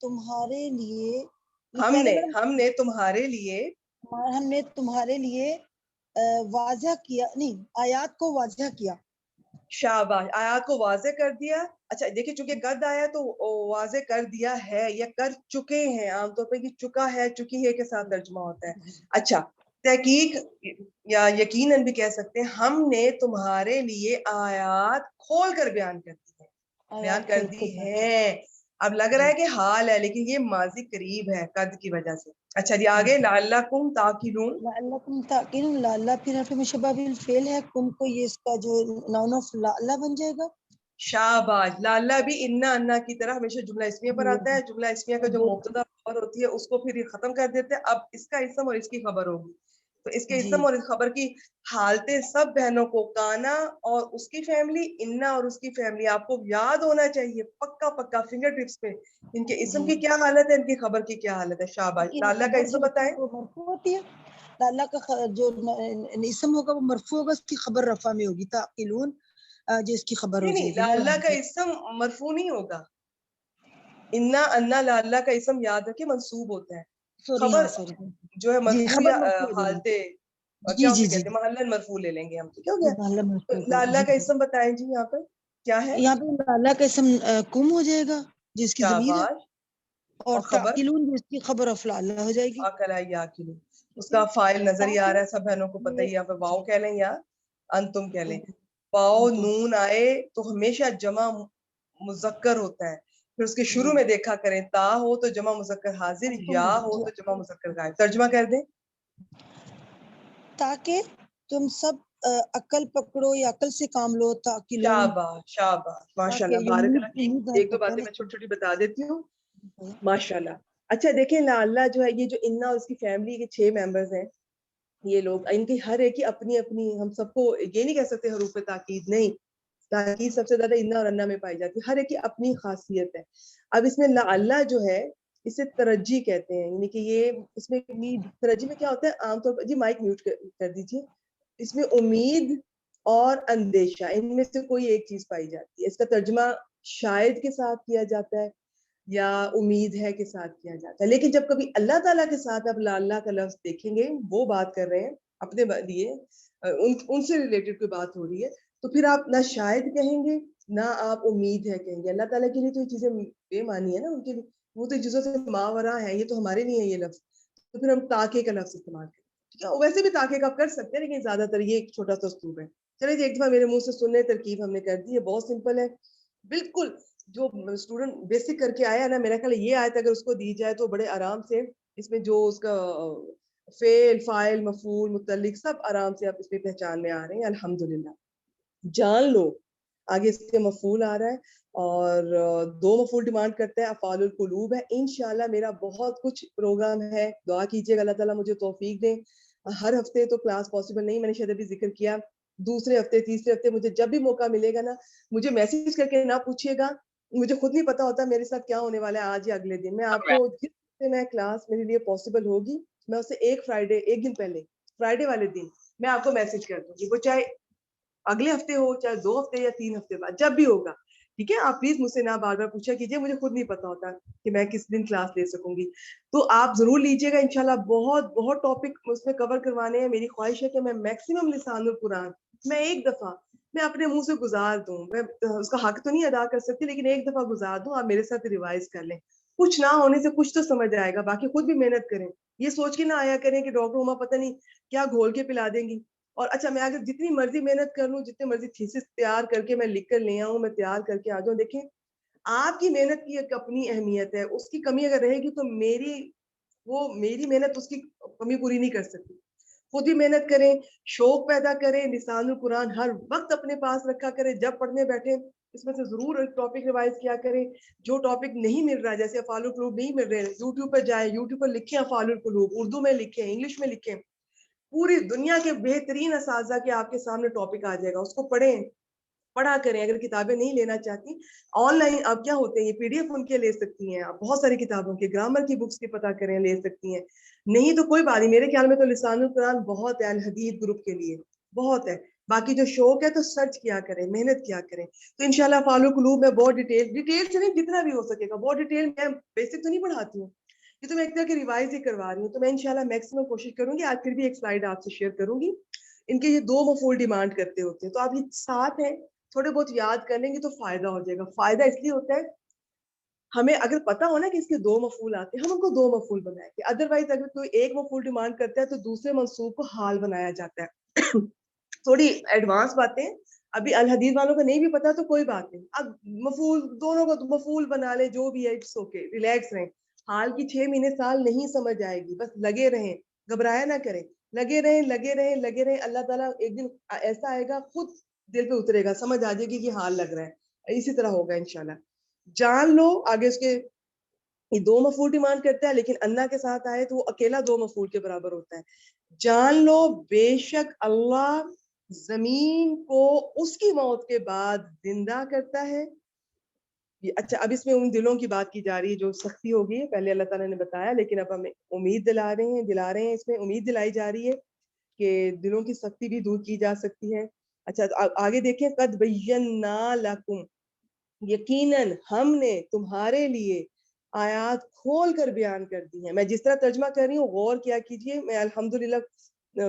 تمہارے لیے یہ کیا ہے میڈم؟ ہم نے تمہارے لیے ہم نے تمہارے لیے واضح کیا، نہیں آیات کو واضح کیا. شاباش، آیات کو واضح کر دیا. اچھا دیکھیں چونکہ قد آیا تو واضح کر دیا ہے یا کر چکے ہیں. عام طور پہ یہ چکا ہے چکی ہے کے ساتھ ترجمہ ہوتا ہے. اچھا تحقیق یا یقیناً بھی کہہ سکتے ہیں ہم نے تمہارے لیے آیات کھول کر بیان کر دی ہے، بیان آیات کر کھول دی کر ہے. اب لگ رہا ہے کہ حال ہے لیکن یہ ماضی قریب ہے قد کی وجہ سے. اچھا جی آگے لعلکم تاکلون. لعلکم تعقلون، لعلہ پھر حرف مشبہ بالفعل ہے، کم کو یہ اس کا جو نون آف لعلہ بن جائے گا. شاباش، لعلہ بھی انا انا کی طرح ہمیشہ جملہ اسمیہ پر آتا ہے. جملہ اسمیہ کا جو مبتدا خبر ہوتی ہے اس کو پھر یہ ختم کر دیتے ہیں. اب اس کا اسم اور اس کی خبر ہوگی تو اس کے اسم اور اس خبر کی حالتیں سب بہنوں کو کانا اور اس کی فیملی، انا اور اس کی فیملی آپ کو یاد ہونا چاہیے پکا پکا فنگر ٹپس پہ. ان کے اسم کی کیا حالت ہے، ان کی خبر کی کیا حالت ہے. شاباش، لعلہ کا اسم بتائیں. وہ مرفوع ہوتی ہے، لعلہ کا جو اسم ہوگا وہ مرفوع ہوگا، اس کی خبر رفع میں ہوگی، تعقلون جو اس کی خبر ہو نہیں جائے گی. لعلہ کا اسم مرفوع نہیں ہوگا. انا انا لعلہ کا اسم یاد رکھے منصوب ہوتا ہے. سوری، خبر ہاں سوری جو ہے جی، مرفوع خبر یا مرفوع ہو جائے گی. حالتے جی کیا جی اسے جی کہتے ہیں محلن مرفوع لے لیں گے ہم. ٹھیک ہو گیا. محلہ مرفوع ہوگا. لعلہ کا جی اسم بتائیں جی یہاں پہ کیا ہے. یہاں پہ لعلہ کا اسم کم ہو جائے گا جس کی ضمیر ہے، شاباش. اور اور خبر تعقلون جس کی خبر افلا اللہ ہو جائے گی. آکلا یاکلو، اس کا فائل نظر ہی آ رہا ہے سب بہنوں کو پتہ ہی. یہاں پہ واؤ کہہ لیں یا انتم کہہ لیں. واؤ نون آئے تو ہمیشہ جمع مذکر ہوتا ہے. پھر اس کے شروع میں دیکھا کریں تا ہو تو جمع مذکر حاضر، یا ہو تو جمع مذکر غائب. ترجمہ کر دیں. تاکہ تم سب عقل پکڑو یا عقل سے کام لو. تعقلون، شاباش شاباش ماشاءاللہ بارک اللہ فیک. ایک دو باتیں میں چھوٹی چھوٹی بتا دیتی ہوں. ماشاءاللہ. اچھا دیکھیں لعلہ جو ہے یہ جو انا اور اس کی فیملی کے 6 ممبرز ہیں، یہ لوگ ان کی ہر ایک کی اپنی اپنی، ہم سب کو یہ نہیں کہہ سکتے حروف تاکید نہیں، تاکید سب سے زیادہ انا اور انا میں پائی جاتی ہے. ہر ایک کی اپنی خاصیت ہے. اب اس میں لعلہ جو ہے اسے ترجی کہتے ہیں، یعنی کہ یہ اس میں ترجی میں کیا ہوتا ہے عام طور پر. جی مائک میوٹ کر دیجیے. اس میں امید اور اندیشہ ان میں سے کوئی ایک چیز پائی جاتی ہے. اس کا ترجمہ شاید کے ساتھ کیا جاتا ہے یا امید ہے کے ساتھ کیا جاتا ہے. لیکن جب کبھی اللہ تعالیٰ کے ساتھ آپ لعلہ کا لفظ دیکھیں گے، وہ بات کر رہے ہیں اپنے لیے، ان سے ریلیٹڈ کوئی بات ہو رہی ہے، تو پھر آپ نہ شاید کہیں گے نہ آپ امید ہے کہیں گے. اللہ تعالیٰ کے لیے تو یہ چیزیں بے معنی ہے نا، ان کے لیے وہ تو چیزوں سے ماورا ہے. یہ تو ہمارے لیے ہے یہ لفظ. تو پھر ہم تاکہ کا لفظ استعمال کریں. ٹھیک ہے، ویسے بھی تاکہ کا کر سکتے ہیں لیکن زیادہ تر یہ ایک چھوٹا سا اسلوب ہے. چلے جی ایک دفعہ میرے منہ سے سننے ترکیب ہم نے کر دی ہے. بہت سمپل ہے بالکل. جو اسٹوڈنٹ بیسک کر کے آیا نا، میرا خیال یہ آیت اگر اس کو دی جائے تو بڑے آرام سے اس میں جو اس کا فعل فاعل مفعول متعلق سب آرام سے آپ اس میں پہچان میں آ رہے ہیں. الحمدللہ جان لو. آگے اس کے مفعول آ رہا ہے اور 2 مفعول ڈیمانڈ کرتا ہے، افعال القلوب ہے. انشاءاللہ میرا بہت کچھ پروگرام ہے، دعا کیجیے گا اللہ تعالیٰ مجھے توفیق دے. ہر ہفتے تو کلاس پاسبل نہیں، میں نے شاید ابھی ذکر کیا. دوسرے ہفتے تیسرے ہفتے مجھے جب بھی موقع ملے گا نا، مجھے میسج کر کے نہ پوچھیے گا، مجھے خود نہیں پتا ہوتا میرے ساتھ کیا ہونے والا ہے آج یا اگلے دن. میں آپ کو جس سے میں کلاس میرے لیے پاسبل ہوگی، میں اسے ایک دن پہلے فرائیڈے والے دن میں آپ کو میسج کر دوں گی. وہ چاہے اگلے ہفتے ہو، چاہے 2 ہفتے یا 3 ہفتے بعد، جب بھی ہوگا. ٹھیک ہے، آپ پلیز مجھ سے نہ بار بار پوچھا کیجیے، مجھے خود نہیں پتا ہوتا کہ میں کس دن کلاس لے سکوں گی. تو آپ ضرور لیجیے گا انشاءاللہ. بہت بہت ٹاپک اس میں کور کروانے ہیں. میری خواہش ہے کہ میں میکسیمم لسان القرآن میں ایک دفعہ میں اپنے منہ سے گزار دوں. میں اس کا حق تو نہیں ادا کر سکتی لیکن ایک دفعہ گزار دوں. آپ میرے ساتھ ریوائز کر لیں. کچھ نہ ہونے سے کچھ تو سمجھ آئے گا. باقی خود بھی محنت کریں. یہ سوچ کے نہ آیا کریں کہ ڈاکٹر عمر پتہ نہیں کیا گھول کے پلا دیں گی. اور اچھا میں اگر جتنی مرضی محنت کر لوں، جتنے مرضی تھیسس تیار کر کے میں لکھ کر لے آؤں، میں تیار کر کے آ جاؤں، دیکھیں آپ کی محنت کی ایک اپنی اہمیت ہے. اس کی کمی اگر رہے گی تو میری محنت اس کی کمی پوری نہیں کر سکتی. خود بھی محنت کریں، شوق پیدا کریں، لسان القرآن ہر وقت اپنے پاس رکھا کریں. جب پڑھنے بیٹھے اس میں سے ضرور ایک ٹاپک ریوائز کیا کریں. جو ٹاپک نہیں مل رہا، جیسے افعال القلوب نہیں مل رہے، یوٹیوب پر جائیں، یوٹیوب پر لکھیں افعال القلوب، اردو میں لکھیں، انگلش میں لکھیں. پوری دنیا کے بہترین اساتذہ کے آپ کے سامنے ٹاپک آ جائے گا. اس کو پڑھا کریں. اگر کتابیں نہیں لینا چاہتی، آن لائن اب کیا ہوتے ہیں یہ PDF ان کے لے سکتی ہیں. آپ بہت ساری کتابوں کے گرامر کی بکس کے پتہ کریں، لے سکتی ہیں. نہیں تو کوئی بات نہیں. میرے خیال میں تو لسان القرآن بہت ہے الحدید گروپ کے لیے، بہت ہے. باقی جو شوق ہے تو سرچ کیا کریں, محنت کیا کریں. تو انشاءاللہ فالو قلوب میں بہت ڈیٹیل سے نہیں, جتنا بھی ہو سکے گا بہت ڈیٹیل. میں بیسک تو نہیں پڑھاتی ہوں, یہ تو میں ایک طرح کی ریوائز ہی کروا رہی ہوں. تو میں انشاءاللہ میکسیمم کوشش کروں گی. آج پھر بھی ایک سلائیڈ آپ سے شیئر کروں گی. ان کے یہ 2 مفعول ڈیمانڈ کرتے ہوتے ہیں, تو آپ یہ ساتھ ہیں تھوڑے بہت یاد کر لیں گے تو فائدہ ہو جائے گا. فائدہ اس لیے ہوتا ہے ہمیں اگر پتا ہونا کہ اس کے 2 مفعول آتے ہیں, ہم ان کو 2 مفعول بنائیں گے. ادروائز اگر کوئی ایک مفعول ڈیمانڈ کرتا ہے تو دوسرے منصوب کو حال بنایا جاتا ہے. تھوڑی ایڈوانس باتیں ابھی الحدیث والوں کا نہیں بھی پتا تو کوئی بات نہیں, اب مفعول دونوں کو مفعول بنا لیں, جو بھی ہے اٹس اوکے, ریلیکس رہیں. حال کی 6 مہینے سال نہیں سمجھ آئے گی, بس لگے رہیں, گھبرایا نہ کریں, لگے رہیں لگے رہیں لگے رہیں. اللہ تعالیٰ ایک دن ایسا آئے گا خود دل پہ اترے گا, سمجھ آ جائے گی کہ حال لگ رہا ہے. اسی طرح ہوگا انشاءاللہ. جان لو آگے اس کے یہ 2 مفعول ڈیمانڈ کرتا ہے, لیکن انا کے ساتھ آئے تو وہ اکیلا 2 مفعول کے برابر ہوتا ہے. جان لو بے شک اللہ زمین کو اس کی موت کے بعد زندہ کرتا ہے. اچھا, اب اس میں ان دلوں کی بات کی جا رہی ہے جو سختی ہوگی. پہلے اللہ تعالیٰ نے بتایا, لیکن اب ہمیں امید دلا رہے ہیں, اس میں امید دلائی جا رہی ہے کہ دلوں کی سختی بھی دور کی جا سکتی ہے. اچھا, تو آگے دیکھیں, قد بینا لکم, یقیناً ہم نے تمہارے لیے آیات کھول کر بیان کر دی ہیں. میں جس طرح ترجمہ کر رہی ہوں غور کیا کیجئے. میں الحمدللہ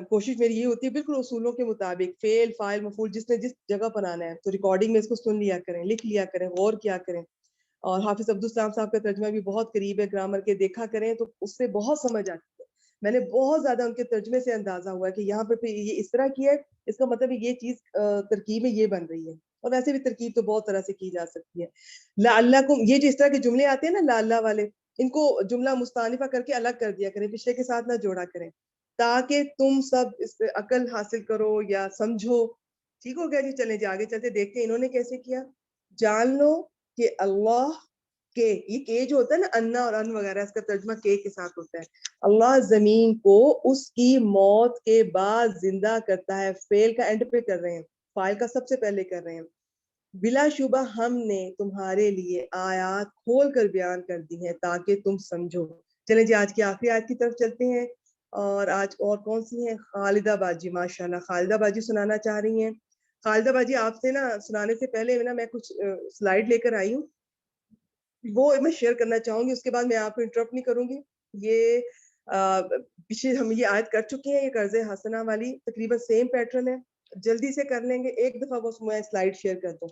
کوشش میری یہ ہوتی ہے بالکل اصولوں کے مطابق, فعل فاعل مفعول جس نے جس جگہ پر آنا ہے تو ریکارڈنگ میں اس کو سن لیا کریں, لکھ لیا کریں, غور کیا کریں. اور حافظ عبدالسلام صاحب کا ترجمہ بھی بہت قریب ہے گرامر کے, دیکھا کریں تو اس سے بہت سمجھ آتی ہے. میں نے بہت زیادہ ان کے ترجمے سے اندازہ ہوا ہے کہ یہاں پہ یہ اس طرح کیا ہے, اس کا مطلب یہ چیز ترکیب میں یہ بن رہی ہے. اور ویسے بھی ترکیب تو بہت طرح سے کی جا سکتی ہے. لعلکم, یہ جو اس طرح کے جملے آتے ہیں نا لعلہ والے, ان کو جملہ مستانفہ کر کے الگ کر دیا کریں, پچھلے کے ساتھ نہ جوڑا کریں, تاکہ تم سب اس پہ عقل حاصل کرو یا سمجھو. ٹھیک ہو گیا جی, چلیں جی آگے چلتے دیکھتے ہیں انہوں نے کیسے کیا. جان لو کہ اللہ کے, یہ کے جو ہوتا ہے نا انا اور ان وغیرہ, اس کا ترجمہ کے ساتھ ہوتا ہے. اللہ زمین کو اس کی موت کے بعد زندہ کرتا ہے. فعل کا اینڈ پہ کر رہے ہیں, فاعل کا سب سے پہلے کر رہے ہیں. بلا شبہ ہم نے تمہارے لیے آیات کھول کر بیان کر دی ہیں تاکہ تم سمجھو. چلیں جی آج کی آخری آیت کی طرف چلتے ہیں. اور آج اور کون سی ہیں؟ خالدہ باجی, ماشاءاللہ خالدہ باجی سنانا چاہ رہی ہیں. خالدہ باجی آپ سے نا سنانے سے پہلے نا میں کچھ سلائیڈ لے کر آئی ہوں, وہ میں شیئر کرنا چاہوں گی, اس کے بعد میں آپ کو انٹرپٹ نہیں کروں گی. یہ پیچھے ہم یہ آیت کر چکے ہیں, یہ قرض حسنہ والی, تقریباً سیم پیٹرن ہے, جلدی سے کر لیں گے. ایک دفعہ بس میں سلائیڈ شیئر کر دوں.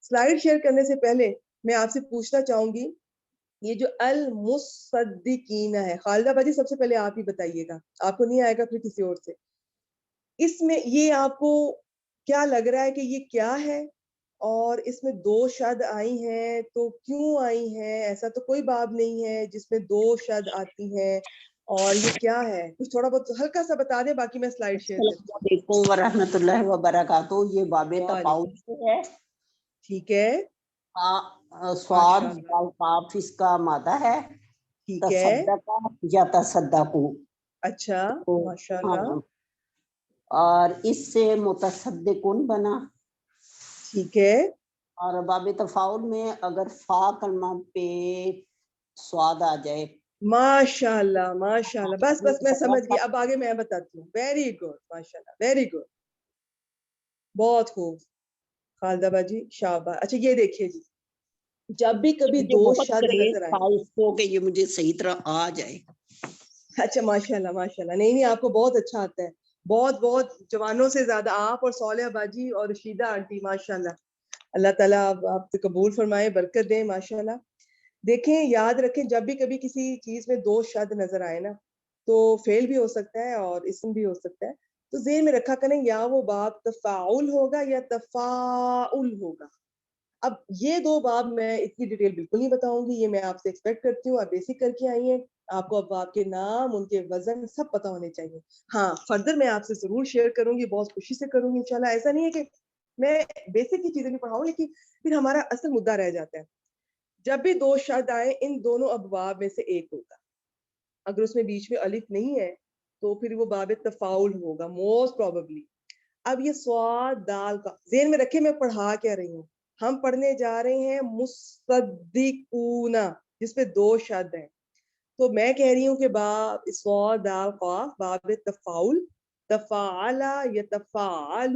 سلائیڈ شیئر کرنے سے پہلے میں آپ سے پوچھنا چاہوں گی, یہ جو المصدقین ہے, خالدہ باجی سب سے پہلے آپ ہی بتائیے گا, آپ کو نہیں آئے گا پھر کسی اور سے. اس میں یہ آپ کو کیا لگ رہا ہے کہ یہ کیا ہے, اور اس میں 2 شد آئی ہیں تو کیوں آئی ہیں؟ ایسا تو کوئی باب نہیں ہے جس میں 2 شد آتی ہیں, اور یہ کیا ہے؟ کچھ تھوڑا بہت ہلکا سا بتا دیں, باقی میں سلائیڈ شیئر کرتی السلام علیکم ورحمۃ اللہ وبرکاتہ. یہ باب ہوں. تفاؤل سے ہے. ٹھیک ہے, سواد ماشاءاللہ, کاف اس کا مادہ ہے. ٹھیک ہے, تصدق یا تصدقو. اچھا, تو ماشاءاللہ, ہاں, اور اس سے متصدقون بنا. ٹھیک ہے, اور باب تفاؤل میں اگر فا کلمہ پہ سواد آ جائے, ماشاءاللہ ماشاءاللہ, بس میں سمجھ گئی. اب آگے میں بتاتی ہوں. ویری گڈ, ماشاءاللہ, ویری گڈ, بہت خوب خالدہ باجی, شاباش. اچھا یہ دیکھیے جی, جب بھی کبھی مجھے 2 بہت شد کریز نظر تھا آئے. اس کو کہ یہ مجھے صحیح طرح آ جائے. اچھا ماشاءاللہ ماشاءاللہ, نہیں آپ کو بہت اچھا آتا ہے, بہت جوانوں سے زیادہ. آپ اور صالحہ باجی اور رشیدہ آنٹی, ماشاءاللہ, اللہ تعالیٰ آپ سے قبول فرمائے, برکت دیں, ماشاءاللہ. دیکھیں, یاد رکھیں, جب بھی کبھی کسی چیز میں 2 شد نظر آئے نا, تو فعل بھی ہو سکتا ہے اور اسم بھی ہو سکتا ہے, تو ذہن میں رکھا کریں یا وہ باب تفاعل ہوگا یا تفاعل ہوگا. اب یہ 2 باب میں اتنی ڈیٹیل بالکل نہیں بتاؤں گی, یہ میں آپ سے ایکسپیکٹ کرتی ہوں, آپ بیسک کر کے آئی ہیں, آپ کو اب آپ کے نام, ان کے وزن سب پتہ ہونے چاہیے. ہاں فردر میں آپ سے ضرور شیئر کروں گی, بہت خوشی سے کروں گی انشاءاللہ. ایسا نہیں ہے کہ میں بیسک کی چیزیں بھی پڑھاؤں, لیکن پھر ہمارا اصل مدعا رہ جاتا ہے. جب بھی 2 شد آئے, ان دونوں ابواب میں سے ایک ہوگا. اگر اس میں بیچ میں الف نہیں ہے تو پھر وہ باب تفاعل ہوگا موسٹ پروبیبلی. اب یہ صاد دال کا ذہن میں رکھے, میں پڑھا کیا رہی ہوں. ہم پڑھنے جا رہے ہیں مصدقون, جس پہ 2 شد ہیں. تو میں کہہ رہی ہوں کہ باب صاد دال قاف, باب تفاعل, تفاعل یتفاعل,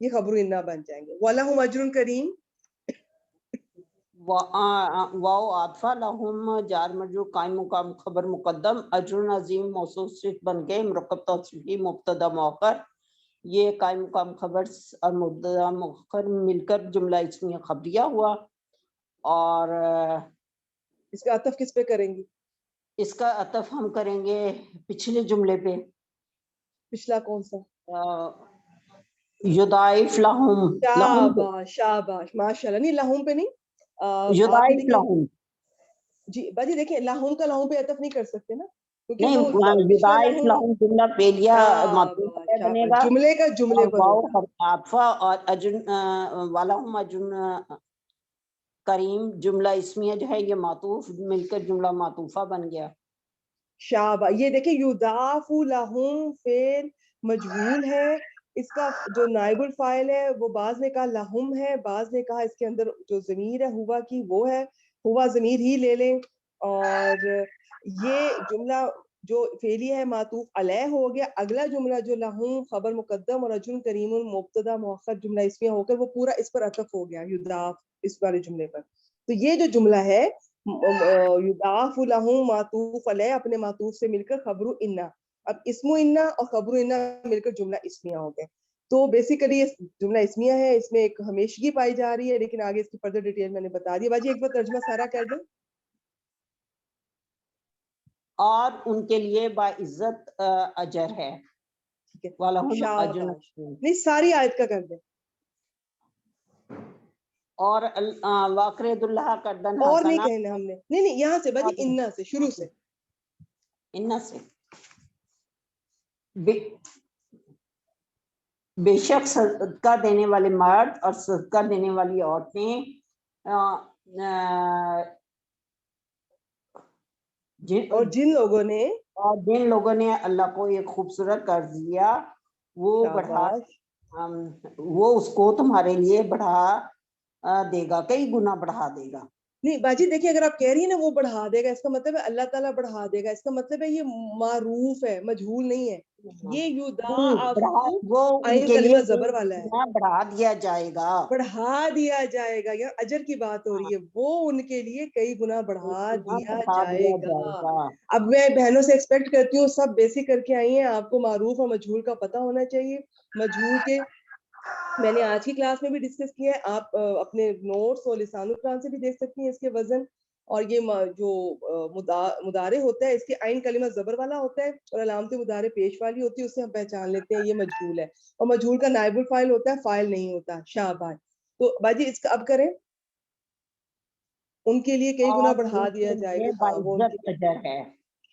یہ خبر انا بن جائیں گے. وَلَهُمْ أَجْرٌ کریم واو عاطفہ لہم جار مجرور قائم مقام خبر مقدم اجر عظیم موصوف صفت بن گئے مرکب توصیفی مبتدا مؤخر یہ قائم مقام خبر اور مبتدا مؤخر مل کر جملہ اسمیہ خبریہ ہوا. اور اس کا عطف کس پہ کریں گی؟ اس کا عطف ہم کریں گے پچھلے جملے پہ. پچھلا کون سا؟ یضاعف لہم شاباش شاباش ماشاءاللہ. نہیں لہم پہ نہیں، آپ نے یضاعف دیکھیں لہم جی باجی دیکھیں لہم کا لہم پہ عطف نہیں کر سکتے نا، کیونکہ نہیں وہ پچھلا یضاعف لہم لہم جملہ فعلیہ معطوف شاباش علیہ بنے شاباش گا جملے کا جملے اور پر واو ہوگا. عاطفہ اور اجر ولہم اجر کریم جملہ اسمیہ جو ہے یہ معطوف مل کر جملہ معطوفہ بن گیا. شاباش. یہ دیکھیں یضاف لہم فعل مجہول ہے، اس کا جو نائب الفاعل ہے وہ بعض نے کہا لہم ہے، بعض نے کہا اس کے اندر جو ضمیر ہے ہوا کی وہ ہے، ہوا ضمیر ہی لے لیں. اور یہ جملہ جو فعلی ہے معطوف علیہ ہو گیا. اگلا جملہ جو لہم خبر مقدم اور اجر کریم مبتدا مؤخر جملہ اسمیہ ہو کر وہ پورا اس پر عطف ہو گیا یضاف اس والے جملے پر. تو یہ جو جملہ ہے یضاف لہم معطوف علیہ اپنے معطوف سے مل کر خبر انا، اب اسم انا اور خبر انا مل کر جملہ اسمیہ ہو گئے. تو بیسیکلی یہ جملہ اسمیہ ہے، اس میں ایک ہمیشگی پائی جا رہی ہے، لیکن آگے اس کی فردر ڈیٹیل میں نے بتا دی. باجی ایک بار ترجمہ سارا کر دیں. اور ان کے لیے باعزت اجر ہے. ٹھیک ہے وَلَهُمْ أَجْرٌ شاباش. نہیں ساری آیت کا کر دیں. اور واقرض اللہ قرضاً اور نہیں حسنا کہنا ہم نے، نہیں نہیں یہاں سے باجی انا سے شروع سے. ان سے بے شک صدقہ دینے والے مرد اور صدقہ دینے والی عورتیں اور جن لوگوں نے اللہ کو ایک خوبصورت قرض دیا وہ بڑھا شاباش. وہ اس کو تمہارے لیے بڑھا دے گا، کئی گنا بڑھا دے گا. نہیں باجی دیکھیے اگر آپ کہہ رہی ہیں نا وہ بڑھا دے گا، اس کا مطلب ہے اللہ تعالیٰ بڑھا دے گا، اس کا مطلب ہے یہ معروف ہے، مجہول نہیں ہے. یہ وہ ان عین کے لیے کلمہ زبر والا ہے، بڑھا دیا جائے گا. بڑھا دیا جائے گا. یہ اجر کی بات ہو رہی ہے، وہ ان کے لیے کئی گنا بڑھا دیا جائے گا. اب میں بہنوں سے ایکسپیکٹ کرتی ہوں سب بیسک کر کے آئی ہیں، آپ کو معروف اور مجہول کا پتہ ہونا چاہیے. مجہول کے میں نے آج کی کلاس میں بھی ڈسکس کیا ہے، آپ اپنے نوٹس اور لسان القرآن سے بھی دیکھ سکتی ہیں اس کے وزن. اور یہ جو مضارع ہوتا ہے اس کے عین کلمہ زبر والا ہوتا ہے اور علامت مضارع پیش والی ہوتی ہے، اس سے ہم پہچان لیتے ہیں یہ مجہول ہے. اور مجہول کا نائب الفاعل ہوتا ہے، فاعل نہیں ہوتا. شاباش. تو باجی اس کا اب کریں ان کے لیے کئی گنا بڑھا دیا جائے گا. ہاں وہ اجر ہے.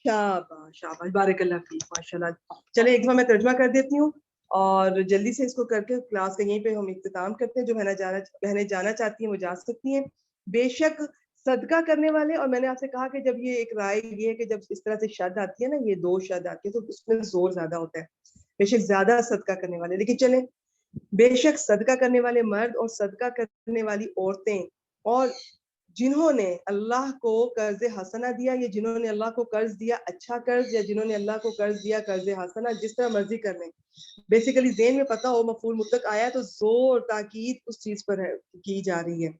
شاباش شاباش بارک اللہ فیک ماشاءاللہ. چلیں ایک دفعہ میں ترجمہ کر دیتی ہوں اور جلدی سے اس کو کر کے کلاس کا یہیں پہ ہم اختتام کرتے ہیں. جو بہنیں جانا چاہتی ہیں وہ جا سکتی ہیں. بے شک صدقہ کرنے والے، اور میں نے آپ سے کہا کہ جب یہ ایک رائے یہ ہے کہ جب اس طرح سے شد آتی ہے نا، یہ دو شد آتی ہے تو اس میں زور زیادہ ہوتا ہے. بے شک زیادہ صدقہ کرنے والے، لیکن چلیں بے شک صدقہ کرنے والے مرد اور صدقہ کرنے والی عورتیں اور جنہوں نے اللہ کو قرض حسنہ دیا، یا جنہوں نے اللہ کو قرض دیا اچھا قرض، یا جنہوں نے اللہ کو قرض دیا قرض حسنہ، جس طرح مرضی کر لیں. بیسیکلی ذہن میں پتہ ہو مفعول مطلق آیا تو زور تاکید اس چیز پر ہے کی جا رہی ہے.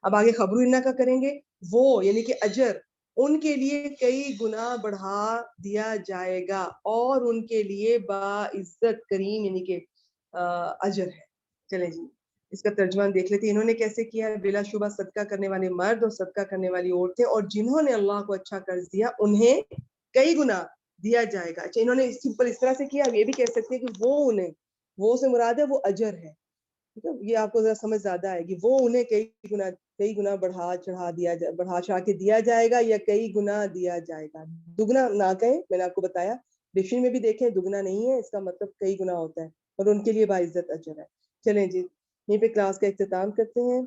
اب آگے خبر انا کا کریں گے. وہ یعنی کہ اجر ان کے لیے کئی گنا بڑھا دیا جائے گا اور ان کے لیے باعزت کریم یعنی کہ اجر ہے. چلیں جی اس کا ترجمہ دیکھ لیتے ہیں انہوں نے کیسے کیا ہے. بلا شبہ صدقہ کرنے والے مرد اور صدقہ کرنے والی عورتیں اور جنہوں نے اللہ کو اچھا قرض دیا انہیں کئی گنا دیا جائے گا. اچھا انہوں نے سمپل اس طرح سے کیا، یہ بھی کہہ سکتے ہیں کہ وہ انہیں، وہ سے مراد ہے وہ اجر ہے. ٹھیک ہے، یہ آپ کو ذرا سمجھ زیادہ آئے گی. وہ انہیں کئی گنا بڑھا چڑھا کے دیا جائے گا یا کئی گنا دیا جائے گا. دگنا نہ کہیں، میں نے آپ کو بتایا ڈکشنری میں بھی دیکھیں دگنا نہیں ہے، اس کا مطلب کئی گنا ہوتا ہے اور ان کے لیے باعزت اجر ہے. چلیں جی یہیں پہ کلاس کا اختتام کرتے ہیں.